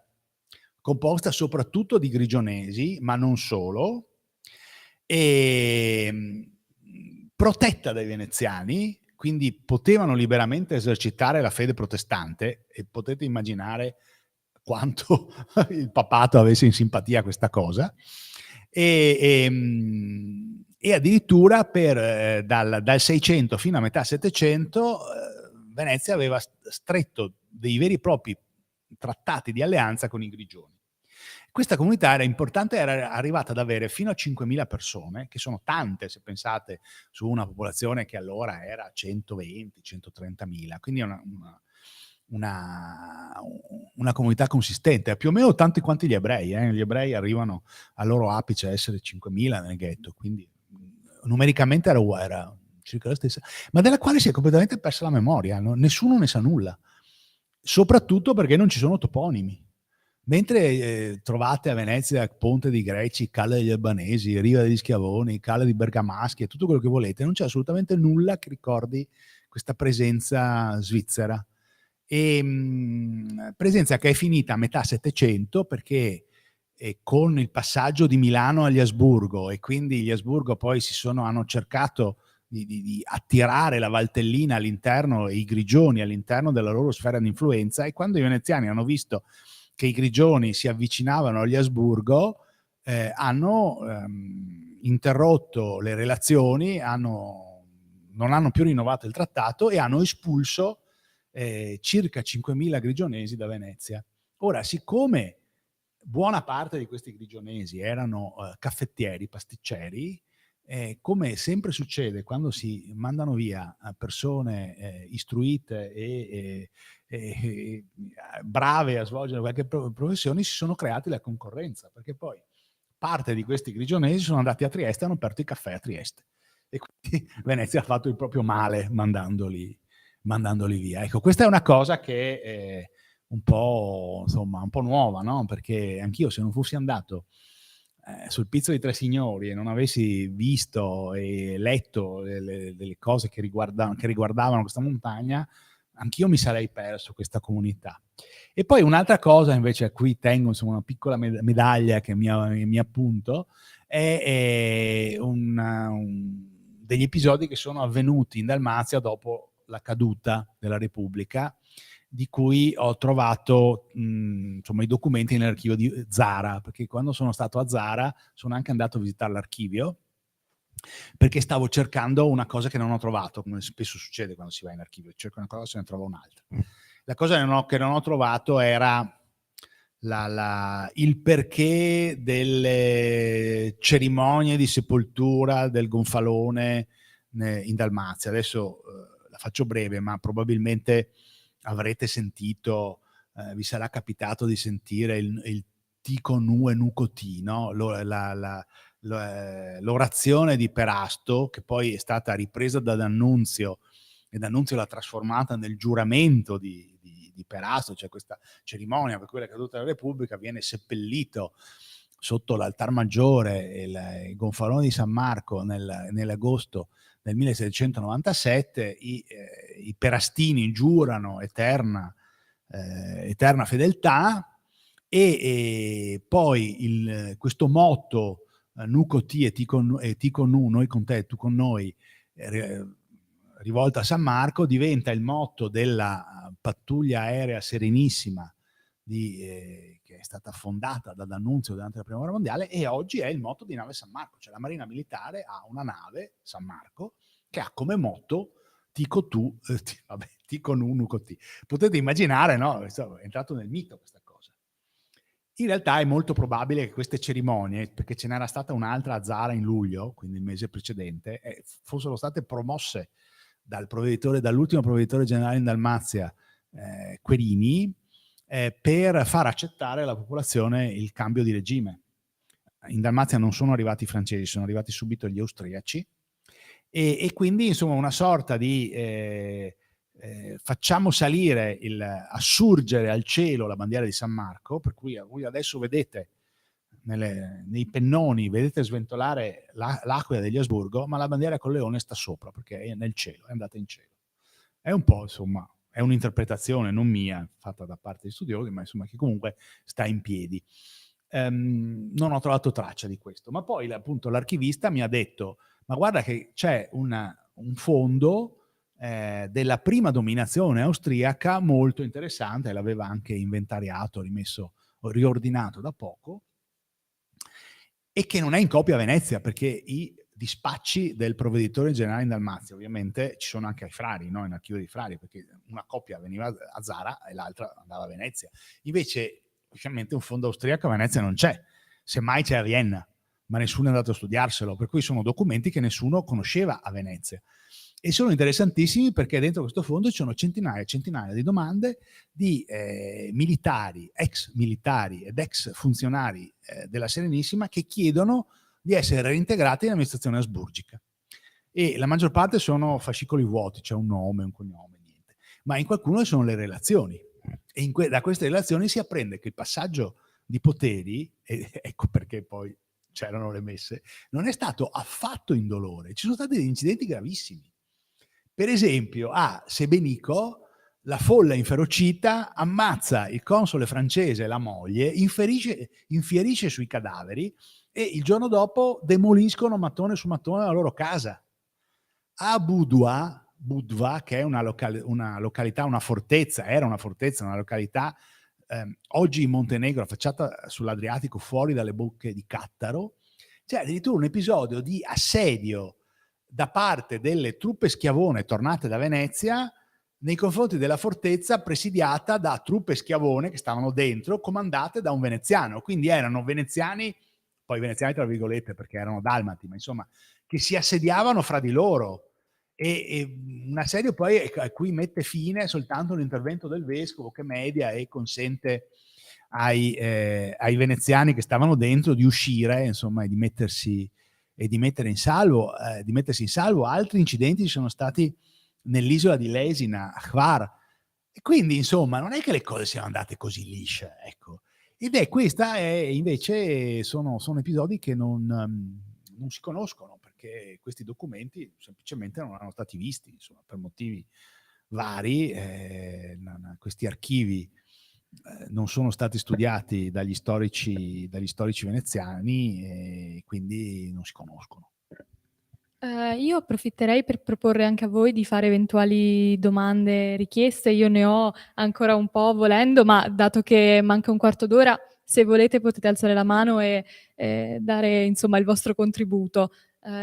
composta soprattutto di grigionesi, ma non solo, e protetta dai veneziani, quindi potevano liberamente esercitare la fede protestante, e potete immaginare quanto il papato avesse in simpatia questa cosa, e addirittura dal 600 fino a metà 700 Venezia aveva stretto dei veri e propri trattati di alleanza con i Grigioni. Questa comunità era importante, era arrivata ad avere fino a 5.000 persone, che sono tante se pensate su una popolazione che allora era 120-130.000, quindi una comunità consistente, più o meno tanti quanti gli ebrei. Gli ebrei arrivano al loro apice a essere 5.000 nel ghetto, quindi numericamente era circa la stessa, ma della quale si è completamente persa la memoria, no? Nessuno ne sa nulla, soprattutto perché non ci sono toponimi. Mentre trovate a Venezia Ponte dei Greci, Calle degli Albanesi, Riva degli Schiavoni, Calle di Bergamaschi e tutto quello che volete, non c'è assolutamente nulla che ricordi questa presenza svizzera. Presenza che è finita a metà Settecento, perché con il passaggio di Milano agli Asburgo, e quindi gli Asburgo poi hanno cercato di attirare la Valtellina all'interno e i Grigioni all'interno della loro sfera di influenza, e quando i veneziani hanno visto che i Grigioni si avvicinavano agli Asburgo, hanno interrotto le relazioni, non hanno più rinnovato il trattato e hanno espulso circa 5.000 grigionesi da Venezia. Ora, siccome buona parte di questi grigionesi erano caffettieri, pasticceri, come sempre succede quando si mandano via persone istruite e brave a svolgere qualche professione, si sono creati la concorrenza, perché poi parte di questi grigionesi sono andati a Trieste e hanno aperto i caffè a Trieste, e quindi Venezia ha fatto il proprio male mandandoli via. Ecco, questa è una cosa che è un po' nuova, no? Perché anch'io, se non fossi andato sul Pizzo dei Tre Signori e non avessi visto e letto delle cose che riguardavano questa montagna, anch'io mi sarei perso questa comunità. E poi un'altra cosa invece a cui tengo, insomma, una piccola medaglia che mi appunto, è degli episodi che sono avvenuti in Dalmazia dopo la caduta della Repubblica, di cui ho trovato insomma, i documenti nell'archivio di Zara, perché quando sono stato a Zara sono anche andato a visitare l'archivio, perché stavo cercando una cosa che non ho trovato, come spesso succede quando si va in archivio, cerco una cosa e se ne trova un'altra. La cosa che non ho trovato era il perché delle cerimonie di sepoltura del Gonfalone in Dalmazia. Adesso la faccio breve, ma probabilmente avrete sentito, vi sarà capitato di sentire il Tico Nu e Nucoti, no? L'orazione di Perasto, che poi è stata ripresa da D'Annunzio, e D'Annunzio l'ha trasformata nel giuramento di Perasto, cioè questa cerimonia per cui la caduta della Repubblica viene seppellito sotto l'altar maggiore il Gonfalone di San Marco nell'agosto nel 1797, i Perastini giurano eterna fedeltà, e poi questo motto Nuco ti e ti con nu, noi con te, tu con noi, rivolta a San Marco, diventa il motto della pattuglia aerea Serenissima che è stata fondata da D'Annunzio durante la Prima Guerra Mondiale, e oggi è il motto di nave San Marco. Cioè la Marina Militare ha una nave, San Marco, che ha come motto Tico tu, Tico nu, Nuco ti. Potete immaginare, no? È entrato nel mito questa cosa. In realtà è molto probabile che queste cerimonie, perché ce n'era stata un'altra a Zara in luglio, quindi il mese precedente, fossero state promosse dall'ultimo provveditore generale in Dalmazia, Querini, per far accettare alla popolazione il cambio di regime. In Dalmazia non sono arrivati i francesi, sono arrivati subito gli austriaci, e quindi insomma una sorta di facciamo salire, assurgere al cielo la bandiera di San Marco, per cui voi adesso vedete nei pennoni, vedete sventolare l'aquila degli Asburgo, ma la bandiera col leone sta sopra perché è nel cielo, è andata in cielo. È un po', insomma, è un'interpretazione non mia, fatta da parte di studiosi, ma insomma che comunque sta in piedi. Non ho trovato traccia di questo, ma poi appunto l'archivista mi ha detto: ma guarda che c'è un fondo della prima dominazione austriaca molto interessante, l'aveva anche inventariato, riordinato da poco, e che non è in copia a Venezia, perché i dispacci del provveditore generale in Dalmazia ovviamente ci sono anche ai Frari, no? In archivio dei Frari, perché una copia veniva a Zara e l'altra andava a Venezia. Invece ufficialmente un fondo austriaco a Venezia non c'è, semmai c'è a Vienna, ma nessuno è andato a studiarselo, per cui sono documenti che nessuno conosceva a Venezia. E sono interessantissimi perché dentro questo fondo ci sono centinaia e centinaia di domande di militari, ex militari ed ex funzionari della Serenissima, che chiedono di essere reintegrati nell'amministrazione asburgica. E la maggior parte sono fascicoli vuoti, c'è un nome, un cognome, niente. Ma in qualcuno sono le relazioni. E da queste relazioni si apprende che il passaggio di poteri, e ecco perché poi c'erano le messe, non è stato affatto indolore. Ci sono stati degli incidenti gravissimi. Per esempio, a Sebenico la folla inferocita ammazza il console francese e la moglie, infierisce sui cadaveri, e il giorno dopo demoliscono mattone su mattone la loro casa. A Budva, che è una località, una fortezza, era una fortezza, una località oggi in Montenegro, affacciata sull'Adriatico, fuori dalle bocche di Cattaro, c'è addirittura un episodio di assedio da parte delle truppe schiavone tornate da Venezia nei confronti della fortezza, presidiata da truppe schiavone che stavano dentro, comandate da un veneziano. Quindi erano veneziani, poi veneziani tra virgolette perché erano dalmati, ma insomma, che si assediavano fra di loro. E un assedio poi a cui mette fine soltanto l'intervento del vescovo, che media e consente ai veneziani che stavano dentro di uscire, insomma, e di mettersi in salvo. Di mettersi in salvo. Altri incidenti ci sono stati nell'isola di Lesina, a Hvar, e quindi insomma non è che le cose siano andate così lisce, ecco. Questa è invece sono episodi che non si conoscono, perché questi documenti semplicemente non erano stati visti, insomma, per motivi vari. Questi archivi non sono stati studiati dagli storici veneziani, e quindi non si conoscono. Io approfitterei per proporre anche a voi di fare eventuali domande, richieste. Io ne ho ancora un po' volendo, ma dato che manca un quarto d'ora, se volete potete alzare la mano e dare insomma il vostro contributo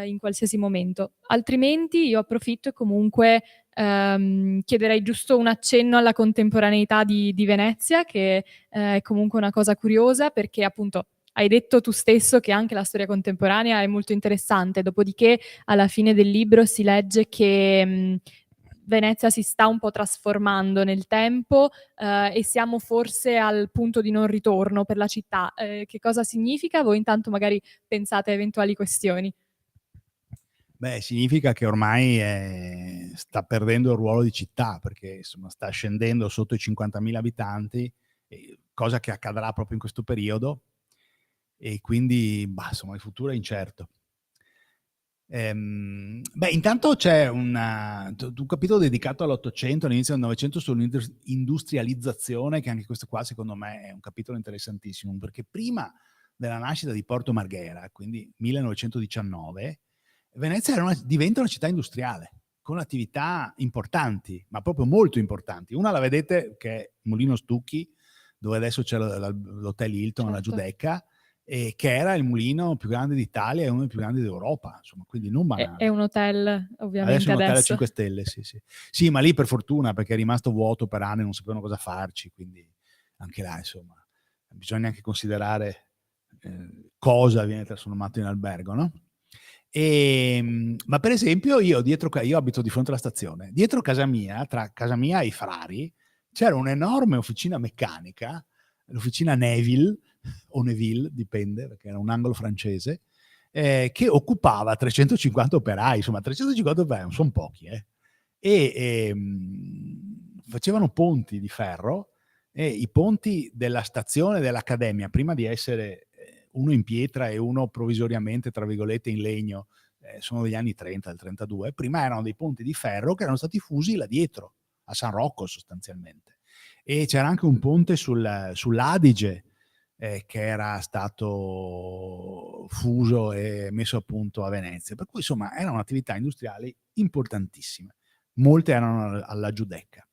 in qualsiasi momento. Altrimenti io approfitto e comunque chiederei giusto un accenno alla contemporaneità di Venezia, che è comunque una cosa curiosa, perché appunto hai detto tu stesso che anche la storia contemporanea è molto interessante, dopodiché alla fine del libro si legge che Venezia si sta un po' trasformando nel tempo e siamo forse al punto di non ritorno per la città. Che cosa significa? Voi intanto magari pensate a eventuali questioni. Beh, significa che ormai sta perdendo il ruolo di città, perché insomma sta scendendo sotto i 50.000 abitanti, cosa che accadrà proprio in questo periodo, e quindi insomma il futuro è incerto. Beh, intanto c'è un capitolo dedicato all'Ottocento, all'inizio del Novecento, sull'industrializzazione, che anche questo qua secondo me è un capitolo interessantissimo, perché prima della nascita di Porto Marghera, quindi 1919, Venezia diventa una città industriale, con attività importanti, ma proprio molto importanti. Una la vedete, che è Mulino Stucchi, dove adesso c'è l'Hotel Hilton, la Certo. Giudecca, che era il mulino più grande d'Italia e uno dei più grandi d'Europa, insomma, quindi non È banale. un hotel, Adesso ovviamente, è un hotel a adesso. 5 stelle, sì, sì. Sì, ma lì per fortuna, perché è rimasto vuoto per anni, non sapevano cosa farci, quindi anche là, insomma, bisogna anche considerare cosa viene trasformato in albergo, no? Ma per esempio io abito di fronte alla stazione, dietro casa mia, tra casa mia e i Frari, c'era un'enorme officina meccanica, l'officina Neville, o Neville, dipende, perché era un anglo francese, che occupava 350 operai, insomma 350 operai non sono pochi, facevano ponti di ferro, e i ponti della stazione dell'Accademia, prima di essere uno in pietra e uno provvisoriamente, tra virgolette, in legno, sono degli anni 30, del 32, prima erano dei ponti di ferro che erano stati fusi là dietro, a San Rocco sostanzialmente. E c'era anche un ponte sull'Adige, che era stato fuso e messo a punto a Venezia. Per cui insomma erano attività industriali importantissime. Molte erano alla Giudecca.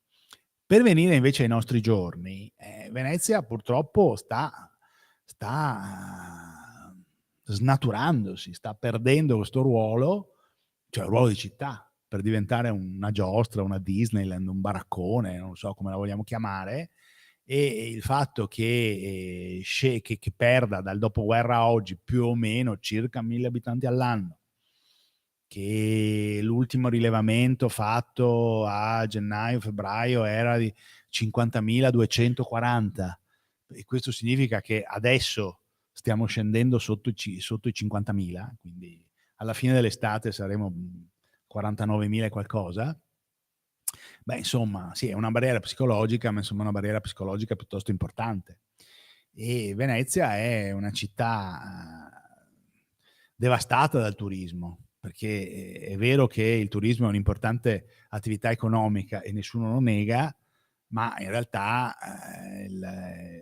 Per venire invece ai nostri giorni, Venezia purtroppo sta snaturandosi, sta perdendo questo ruolo, cioè il ruolo di città, per diventare una giostra, una Disneyland, un baraccone, non so come la vogliamo chiamare, e il fatto che perda dal dopoguerra a oggi più o meno circa 1000 abitanti all'anno, che l'ultimo rilevamento fatto a gennaio-febbraio era di 50.240, e questo significa che adesso stiamo scendendo sotto i 50.000, quindi alla fine dell'estate saremo 49.000 e qualcosa. Beh, insomma, sì, è una barriera psicologica, ma insomma è una barriera psicologica piuttosto importante. E Venezia è una città devastata dal turismo, perché è vero che il turismo è un'importante attività economica e nessuno lo nega, ma in realtà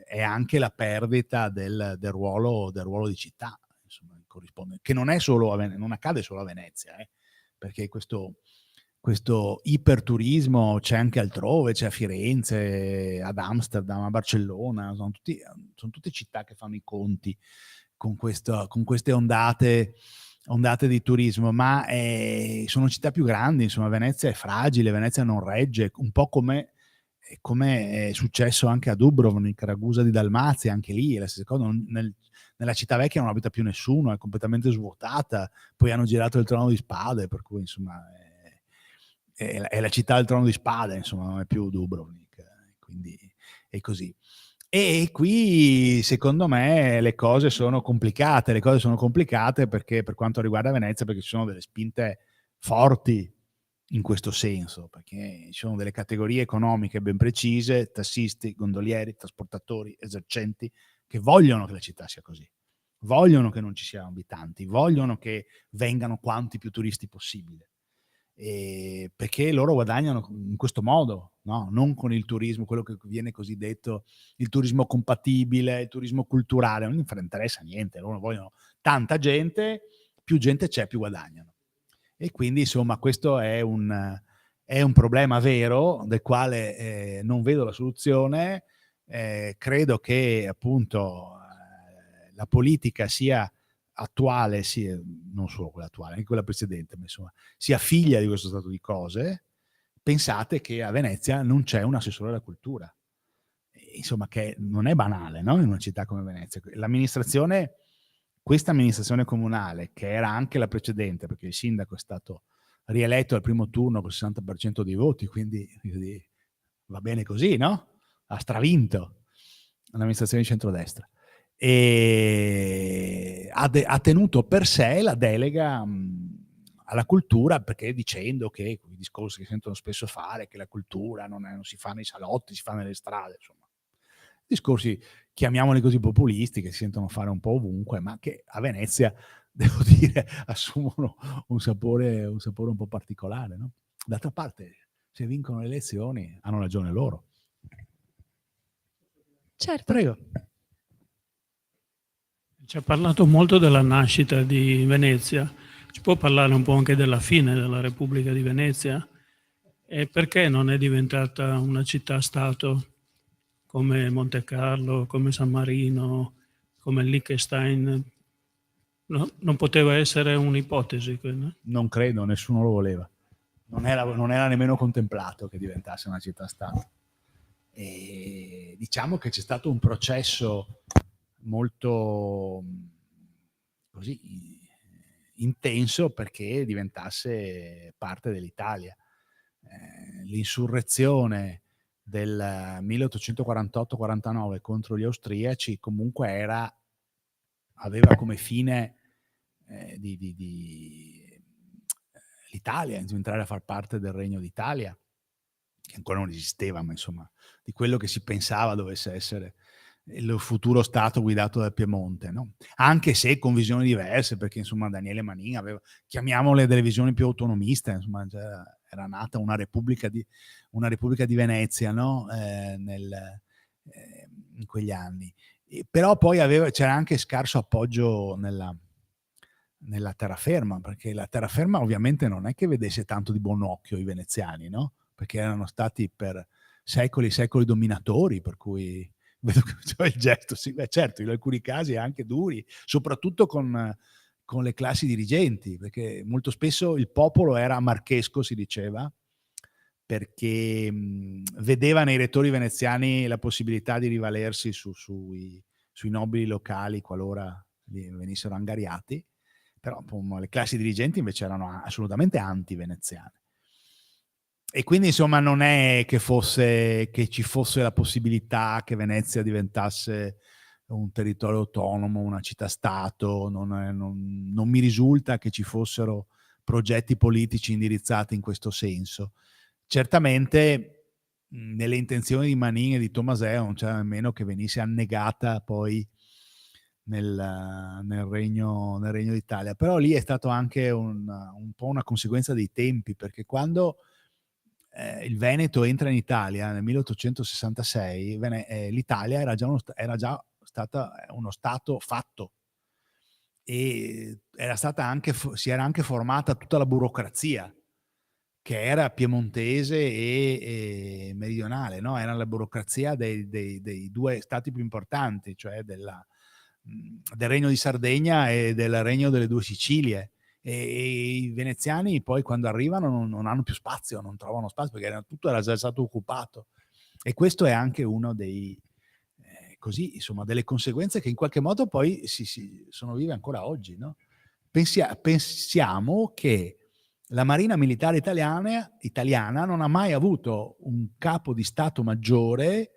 è anche la perdita del ruolo di città, insomma, che non è solo non accade solo a Venezia, perché questo iperturismo c'è anche altrove, c'è a Firenze, ad Amsterdam, a Barcellona, sono tutte città che fanno i conti con queste ondate di turismo, ma sono città più grandi, insomma Venezia è fragile, Venezia non regge, un po' come è successo anche a Dubrovnik, Ragusa di Dalmazia, anche lì è la stessa cosa, nella città vecchia non abita più nessuno, è completamente svuotata, poi hanno girato il Trono di Spade, per cui insomma è la città del Trono di Spade, insomma non è più Dubrovnik, quindi è così. E qui secondo me le cose sono complicate perché per quanto riguarda Venezia, perché ci sono delle spinte forti in questo senso, perché ci sono delle categorie economiche ben precise, tassisti, gondolieri, trasportatori, esercenti, che vogliono che la città sia così, vogliono che non ci siano abitanti, vogliono che vengano quanti più turisti possibile. Perché loro guadagnano in questo modo, no? Non con il turismo, quello che viene così detto, il turismo compatibile, il turismo culturale, non gli interessa niente, loro vogliono tanta gente, più gente c'è, più guadagnano. E quindi insomma questo è un problema vero del quale non vedo la soluzione. Credo che appunto la politica sia attuale, non solo quella attuale, anche quella precedente, ma insomma, sia figlia di questo stato di cose. Pensate che a Venezia non c'è un assessore alla cultura, insomma, che non è banale, no? In una città come Venezia. Questa amministrazione comunale, che era anche la precedente, perché il sindaco è stato rieletto al primo turno con il 60% dei voti, quindi va bene così, no? Ha stravinto l'amministrazione di centrodestra. E ha tenuto per sé la delega alla cultura, perché dicendo che i discorsi che sentono spesso fare, che la cultura non si fa nei salotti, si fa nelle strade, insomma, discorsi, chiamiamoli così, populisti, che si sentono fare un po' ovunque, ma che a Venezia devo dire, assumono un sapore un po' particolare, no? D'altra parte, se vincono le elezioni, hanno ragione loro. Certo. Prego. Ci ha parlato molto della nascita di Venezia, ci può parlare un po' anche della fine della Repubblica di Venezia? E perché non è diventata una città-stato come Monte Carlo, come San Marino, come Liechtenstein? No, non poteva essere un'ipotesi quella? Non credo, nessuno lo voleva. Non era nemmeno contemplato che diventasse una città-stato. E diciamo che c'è stato un processo molto così intenso perché diventasse parte dell'Italia. L'insurrezione del 1848-49 contro gli austriaci comunque aveva come fine l'Italia, entrare a far parte del Regno d'Italia, che ancora non esisteva, ma insomma, di quello che si pensava dovesse essere il futuro Stato guidato dal Piemonte, no? Anche se con visioni diverse, perché insomma Daniele Manin aveva, chiamiamole, delle visioni più autonomiste, insomma, era nata una Repubblica di Venezia, no? In quegli anni. Però poi c'era anche scarso appoggio nella terraferma, perché la terraferma ovviamente non è che vedesse tanto di buon occhio i veneziani, no? Perché erano stati per secoli e secoli dominatori, per cui vedo che c'è il gesto, sì, beh, certo, in alcuni casi anche duri, soprattutto con le classi dirigenti, perché molto spesso il popolo era marchesco, si diceva, perché vedeva nei rettori veneziani la possibilità di rivalersi sui nobili locali qualora venissero angariati, però le classi dirigenti invece erano assolutamente anti-veneziane. E quindi insomma non è che ci fosse la possibilità che Venezia diventasse un territorio autonomo, una città-stato, non mi risulta che ci fossero progetti politici indirizzati in questo senso. Certamente nelle intenzioni di Manin e di Tomaseo non c'era nemmeno che venisse annegata poi nel Regno d'Italia, però lì è stato anche un po' una conseguenza dei tempi, perché quando il Veneto entra in Italia nel 1866, l'Italia era già stata uno Stato fatto, e si era anche formata tutta la burocrazia che era piemontese e meridionale, no? Era la burocrazia dei due stati più importanti, cioè del Regno di Sardegna e del Regno delle Due Sicilie. E i veneziani poi quando arrivano non hanno più spazio, non trovano spazio perché tutto era già stato occupato. E questo è anche uno così, insomma, delle conseguenze che in qualche modo poi sono vive ancora oggi, no? Pensiamo che la Marina Militare italiana non ha mai avuto un capo di Stato maggiore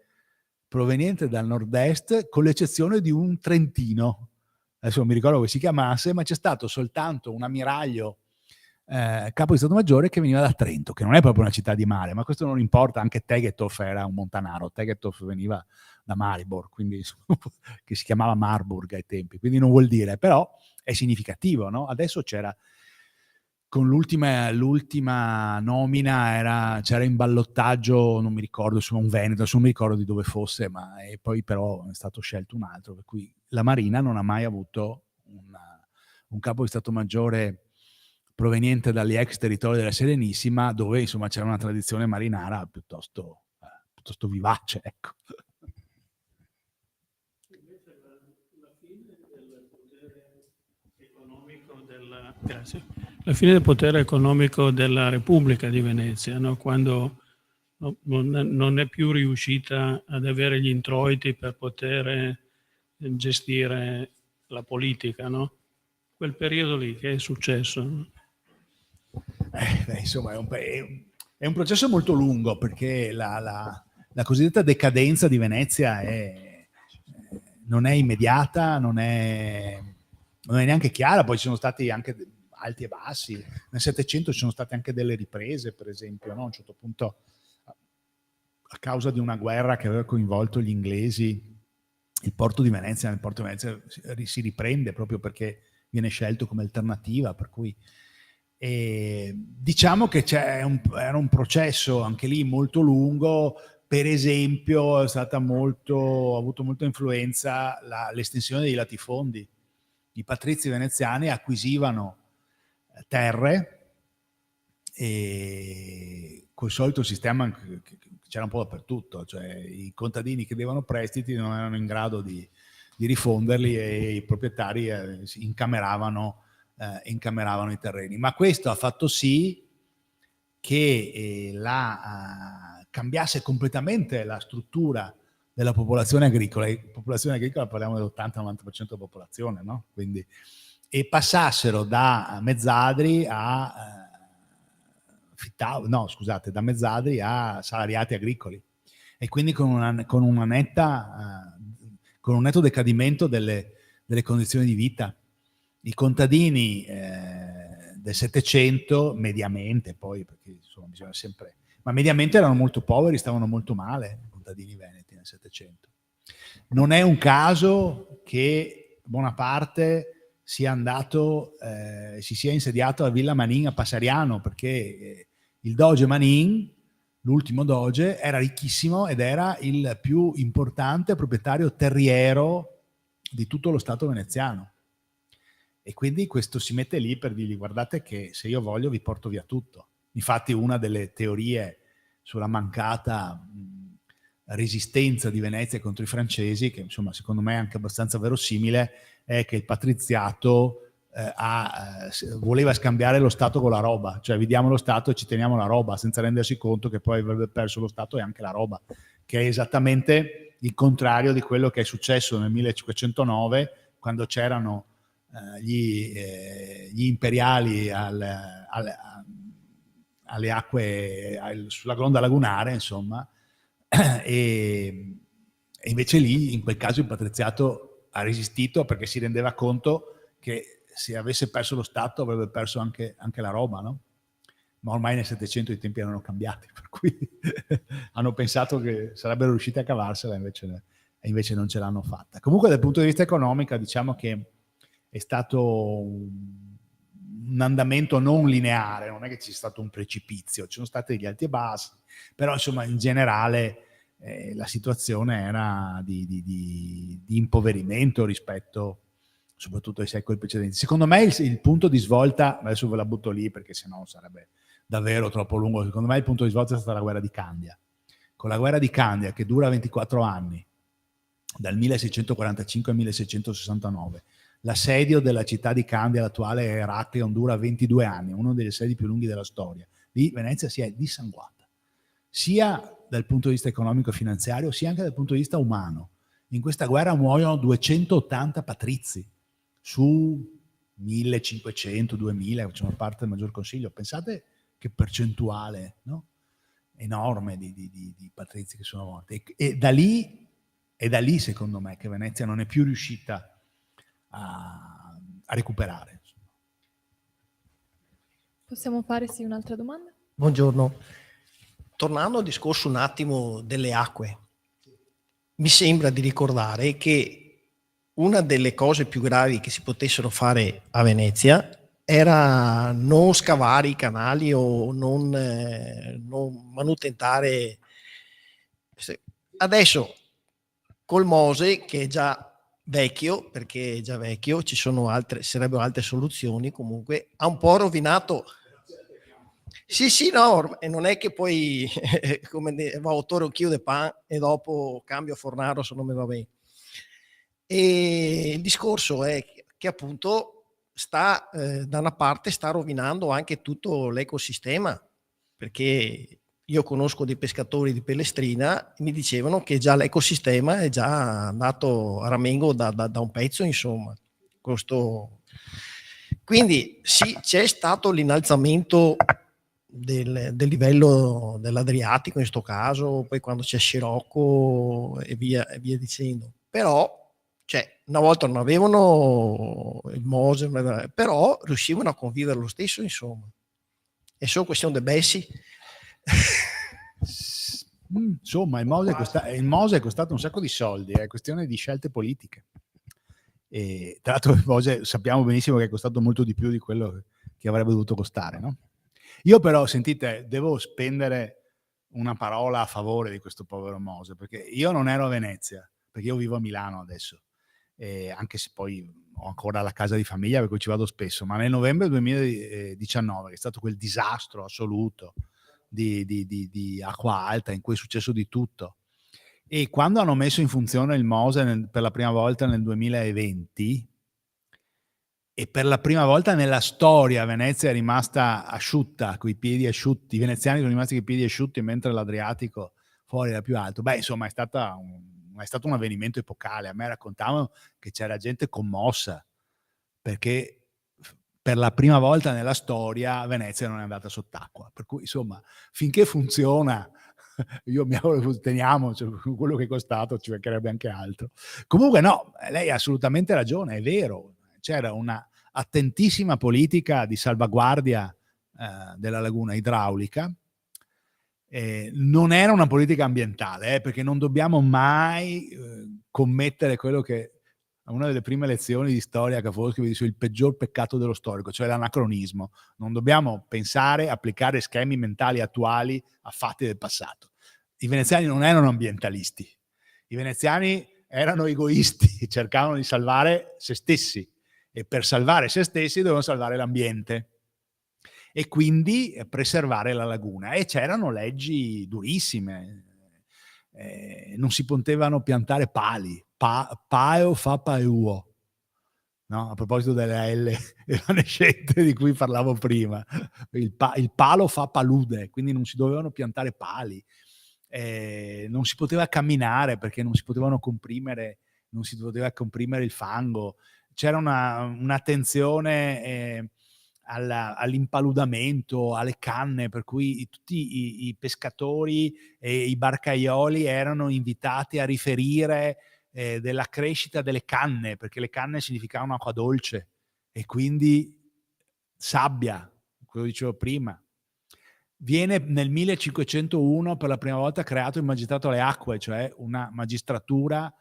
proveniente dal nord-est, con l'eccezione di un trentino. Adesso non mi ricordo come si chiamasse, ma c'è stato soltanto un ammiraglio capo di Stato Maggiore che veniva da Trento, che non è proprio una città di mare, ma questo non importa, anche Tegetthoff era un montanaro, Tegetthoff veniva da Maribor, quindi che si chiamava Marburg ai tempi, quindi non vuol dire, però è significativo, no? Adesso con l'ultima nomina c'era in ballottaggio, non mi ricordo, insomma un Veneto, non mi ricordo di dove fosse, e poi però è stato scelto un altro, per cui la Marina non ha mai avuto un capo di Stato Maggiore proveniente dagli ex territori della Serenissima, dove insomma c'era una tradizione marinara piuttosto vivace, ecco. Grazie. La fine del potere economico della Repubblica di Venezia, no? Quando non è più riuscita ad avere gli introiti per poter gestire la politica, no? Quel periodo lì, che è successo? Insomma, è un processo molto lungo, perché la cosiddetta decadenza di Venezia non è immediata, non è neanche chiara. Poi ci sono stati anche alti e bassi. Nel Settecento ci sono state anche delle riprese, per esempio, no? A un certo punto, a causa di una guerra che aveva coinvolto gli inglesi, nel porto di Venezia si riprende proprio perché viene scelto come alternativa, per cui diciamo che era un processo anche lì molto lungo. Per esempio ha avuto molta influenza l'estensione dei latifondi. I patrizi veneziani acquisivano terre e col solito sistema che c'era un po' dappertutto, cioè i contadini che chiedevano prestiti non erano in grado di rifonderli e i proprietari incameravano i terreni. Ma questo ha fatto sì che cambiasse completamente la struttura della popolazione agricola. E popolazione agricola parliamo dell'80-90% della popolazione, no? Quindi, e passassero da mezzadri da mezzadri a salariati agricoli, e quindi con un netto decadimento delle condizioni di vita. I contadini del Settecento, mediamente, poi, perché insomma bisogna sempre, ma mediamente erano molto poveri, stavano molto male i contadini veneti nel Settecento. Non è un caso che Bonaparte sia andato, si sia insediato a Villa Manin a Passariano, perché il doge Manin, l'ultimo doge, era ricchissimo ed era il più importante proprietario terriero di tutto lo Stato veneziano. E quindi questo si mette lì per dirgli: guardate che se io voglio vi porto via tutto. Infatti una delle teorie sulla mancata resistenza di Venezia contro i francesi, che insomma secondo me è anche abbastanza verosimile, è che il patriziato voleva scambiare lo Stato con la roba, cioè vi diamo lo Stato e ci teniamo la roba, senza rendersi conto che poi avrebbe perso lo Stato e anche la roba, che è esattamente il contrario di quello che è successo nel 1509, quando c'erano gli imperiali alle acque, sulla gronda lagunare, insomma, e invece lì, in quel caso, il patriziato ha resistito perché si rendeva conto che se avesse perso lo Stato avrebbe perso anche la roba, no? Ma ormai nel Settecento i tempi erano cambiati, per cui hanno pensato che sarebbero riusciti a cavarsela, invece non ce l'hanno fatta. Comunque dal punto di vista economico diciamo che è stato un andamento non lineare, non è che ci sia stato un precipizio, ci sono stati degli alti e bassi, però insomma in generale la situazione era di impoverimento rispetto soprattutto ai secoli precedenti. Secondo me il punto di svolta, adesso ve la butto lì perché sennò sarebbe davvero troppo lungo, secondo me il punto di svolta è stata la guerra di Candia. Con la guerra di Candia, che dura 24 anni, dal 1645 al 1669, l'assedio della città di Candia, l'attuale Heraklion, dura 22 anni, uno degli assedi più lunghi della storia. Lì Venezia si è dissanguata, sia dal punto di vista economico e finanziario, sia anche dal punto di vista umano. In questa guerra muoiono 280 patrizi su 1500, 2000, che facevano parte del Maggior Consiglio. Pensate che percentuale, no? Enorme di patrizi che sono morti. E da lì, secondo me, che Venezia non è più riuscita a recuperare. Possiamo fare sì un'altra domanda? Buongiorno. Tornando al discorso un attimo delle acque, mi sembra di ricordare che una delle cose più gravi che si potessero fare a Venezia era non scavare i canali o non manutentare. Adesso col Mose, che è già vecchio, perché è già vecchio, sarebbero altre soluzioni, comunque ha un po' rovinato. Sì, no, e non è che poi come va autore un chilo di pan e dopo cambio a fornaro se non mi va bene. E il discorso è che appunto da una parte sta rovinando anche tutto l'ecosistema, perché io conosco dei pescatori di Pellestrina e mi dicevano che già l'ecosistema è già andato a ramengo da un pezzo, insomma. Quindi sì, c'è stato l'innalzamento del livello dell'Adriatico in questo caso, poi quando c'è Scirocco e via dicendo, però una volta non avevano il Mose, però riuscivano a convivere lo stesso, insomma. È solo questione di Bessi. Insomma, il Mose è costato un sacco di soldi, è questione di scelte politiche. E tra l'altro il Mose sappiamo benissimo che è costato molto di più di quello che avrebbe dovuto costare, no? Io però, sentite, devo spendere una parola a favore di questo povero Mose, perché io non ero a Venezia, perché io vivo a Milano adesso, anche se poi ho ancora la casa di famiglia per cui ci vado spesso, ma nel novembre 2019, che è stato quel disastro assoluto di Acqua Alta in cui è successo di tutto, e quando hanno messo in funzione il Mose per la prima volta nel 2020, e per la prima volta nella storia Venezia è rimasta asciutta, coi piedi asciutti, i veneziani sono rimasti coi piedi asciutti mentre l'Adriatico fuori era più alto. Beh, insomma, è stato un avvenimento epocale. A me raccontavano che c'era gente commossa, perché per la prima volta nella storia Venezia non è andata sott'acqua. Per cui, insomma, finché funziona, io mi auguro che teniamo, cioè, quello che è costato ci mancherebbe anche altro. Comunque no, lei ha assolutamente ragione, è vero. C'era una attentissima politica di salvaguardia della laguna idraulica. Non era una politica ambientale, perché non dobbiamo mai commettere quello che una delle prime lezioni di storia che Foschi dice il peggior peccato dello storico, cioè l'anacronismo. Non dobbiamo pensare, applicare schemi mentali attuali a fatti del passato. I veneziani non erano ambientalisti, i veneziani erano egoisti, cercavano di salvare se stessi, e per salvare se stessi dovevano salvare l'ambiente e quindi preservare la laguna, e c'erano leggi durissime, non si potevano piantare pali, paeo fa paeuo, no? A proposito della L evanescente di cui parlavo prima, il palo fa palude, quindi non si dovevano piantare pali, non si poteva camminare perché non si poteva comprimere il fango, c'era un'attenzione all'impaludamento, alle canne, per cui tutti i pescatori e i barcaioli erano invitati a riferire della crescita delle canne, perché le canne significavano acqua dolce e quindi sabbia, quello dicevo prima. Viene nel 1501 per la prima volta creato il magistrato alle acque, cioè una magistratura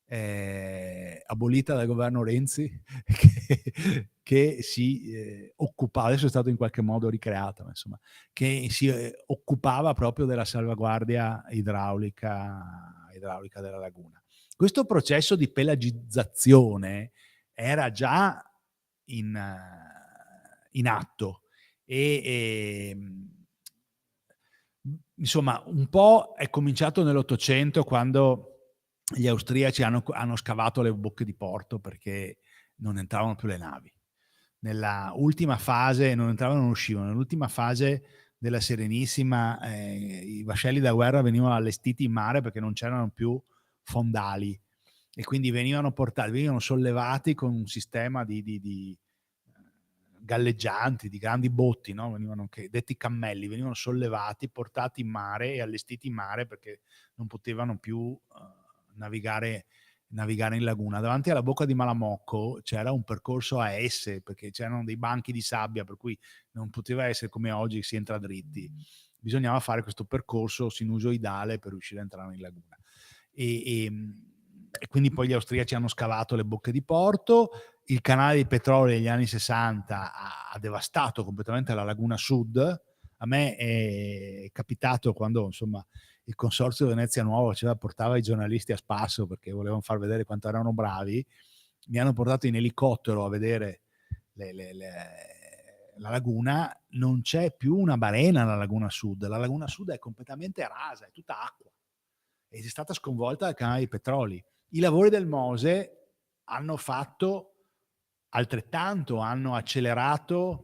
abolita dal governo Renzi che si occupava, adesso è stato in qualche modo ricreato, ma insomma, che si occupava proprio della salvaguardia idraulica della laguna. Questo processo di pelagizzazione era già in atto e insomma un po' è cominciato nell'Ottocento, quando gli austriaci hanno scavato le bocche di porto perché non entravano più le navi. Nella ultima fase non entravano e non uscivano. Nell'ultima fase della Serenissima i vascelli da guerra venivano allestiti in mare perché non c'erano più fondali e quindi venivano sollevati con un sistema di galleggianti, di grandi botti, no? Venivano detti cammelli, venivano sollevati, portati in mare e allestiti in mare perché non potevano più navigare in laguna. Davanti alla bocca di Malamocco c'era un percorso a S, perché c'erano dei banchi di sabbia, per cui non poteva essere come oggi si entra dritti. Bisognava fare questo percorso sinusoidale per riuscire a entrare in laguna. E quindi poi gli austriaci hanno scavato le bocche di porto. Il canale di petrolio negli anni 60 ha devastato completamente la laguna sud. A me è capitato quando, insomma, il Consorzio Venezia Nuova portava i giornalisti a spasso perché volevano far vedere quanto erano bravi. Mi hanno portato in elicottero a vedere la laguna. Non c'è più una balena nella laguna sud. La laguna sud è completamente rasa, è tutta acqua ed è stata sconvolta dal canale di petroli. I lavori del Mose hanno fatto altrettanto, hanno accelerato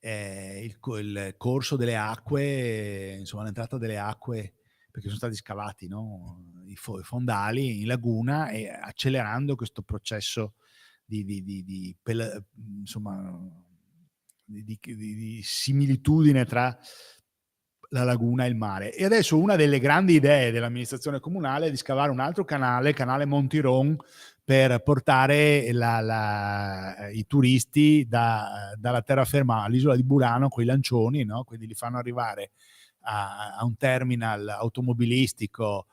il corso delle acque, insomma l'entrata delle acque, perché sono stati scavati, no? I fondali in laguna, e accelerando questo processo di similitudine tra la laguna e il mare. E adesso una delle grandi idee dell'amministrazione comunale è di scavare un altro canale Montiron, per portare i turisti dalla terraferma all'isola di Burano con i lancioni, no? Quindi li fanno arrivare a un terminal automobilistico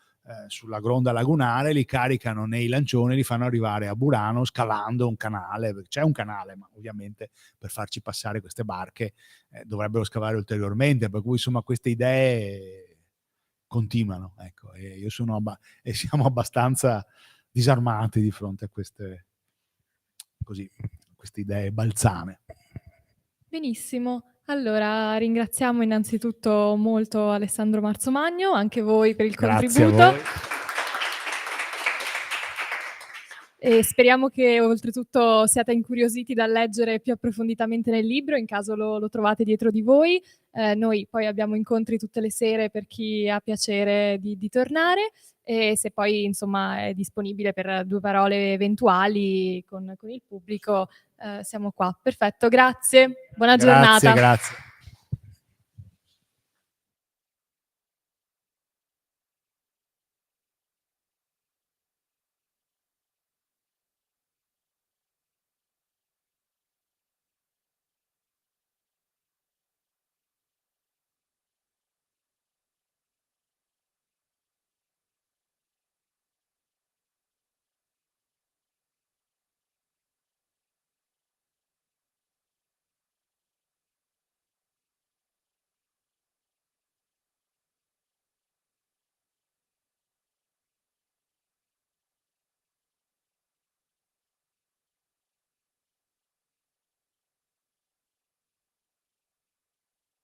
sulla gronda lagunare, li caricano nei lancioni e li fanno arrivare a Burano scavando un canale. C'è un canale, ma ovviamente per farci passare queste barche dovrebbero scavare ulteriormente, per cui insomma queste idee continuano, ecco, e siamo abbastanza disarmati di fronte a queste idee balzane. Benissimo. Allora, ringraziamo innanzitutto molto Alessandro Marzomagno, anche voi per il Grazie a contributo. voi. E speriamo che oltretutto siate incuriositi dal leggere più approfonditamente nel libro, in caso lo trovate dietro di voi. Noi poi abbiamo incontri tutte le sere per chi ha piacere di tornare, e se poi insomma è disponibile per 2 parole eventuali con il pubblico, siamo qua. Perfetto, grazie, buona giornata. Grazie.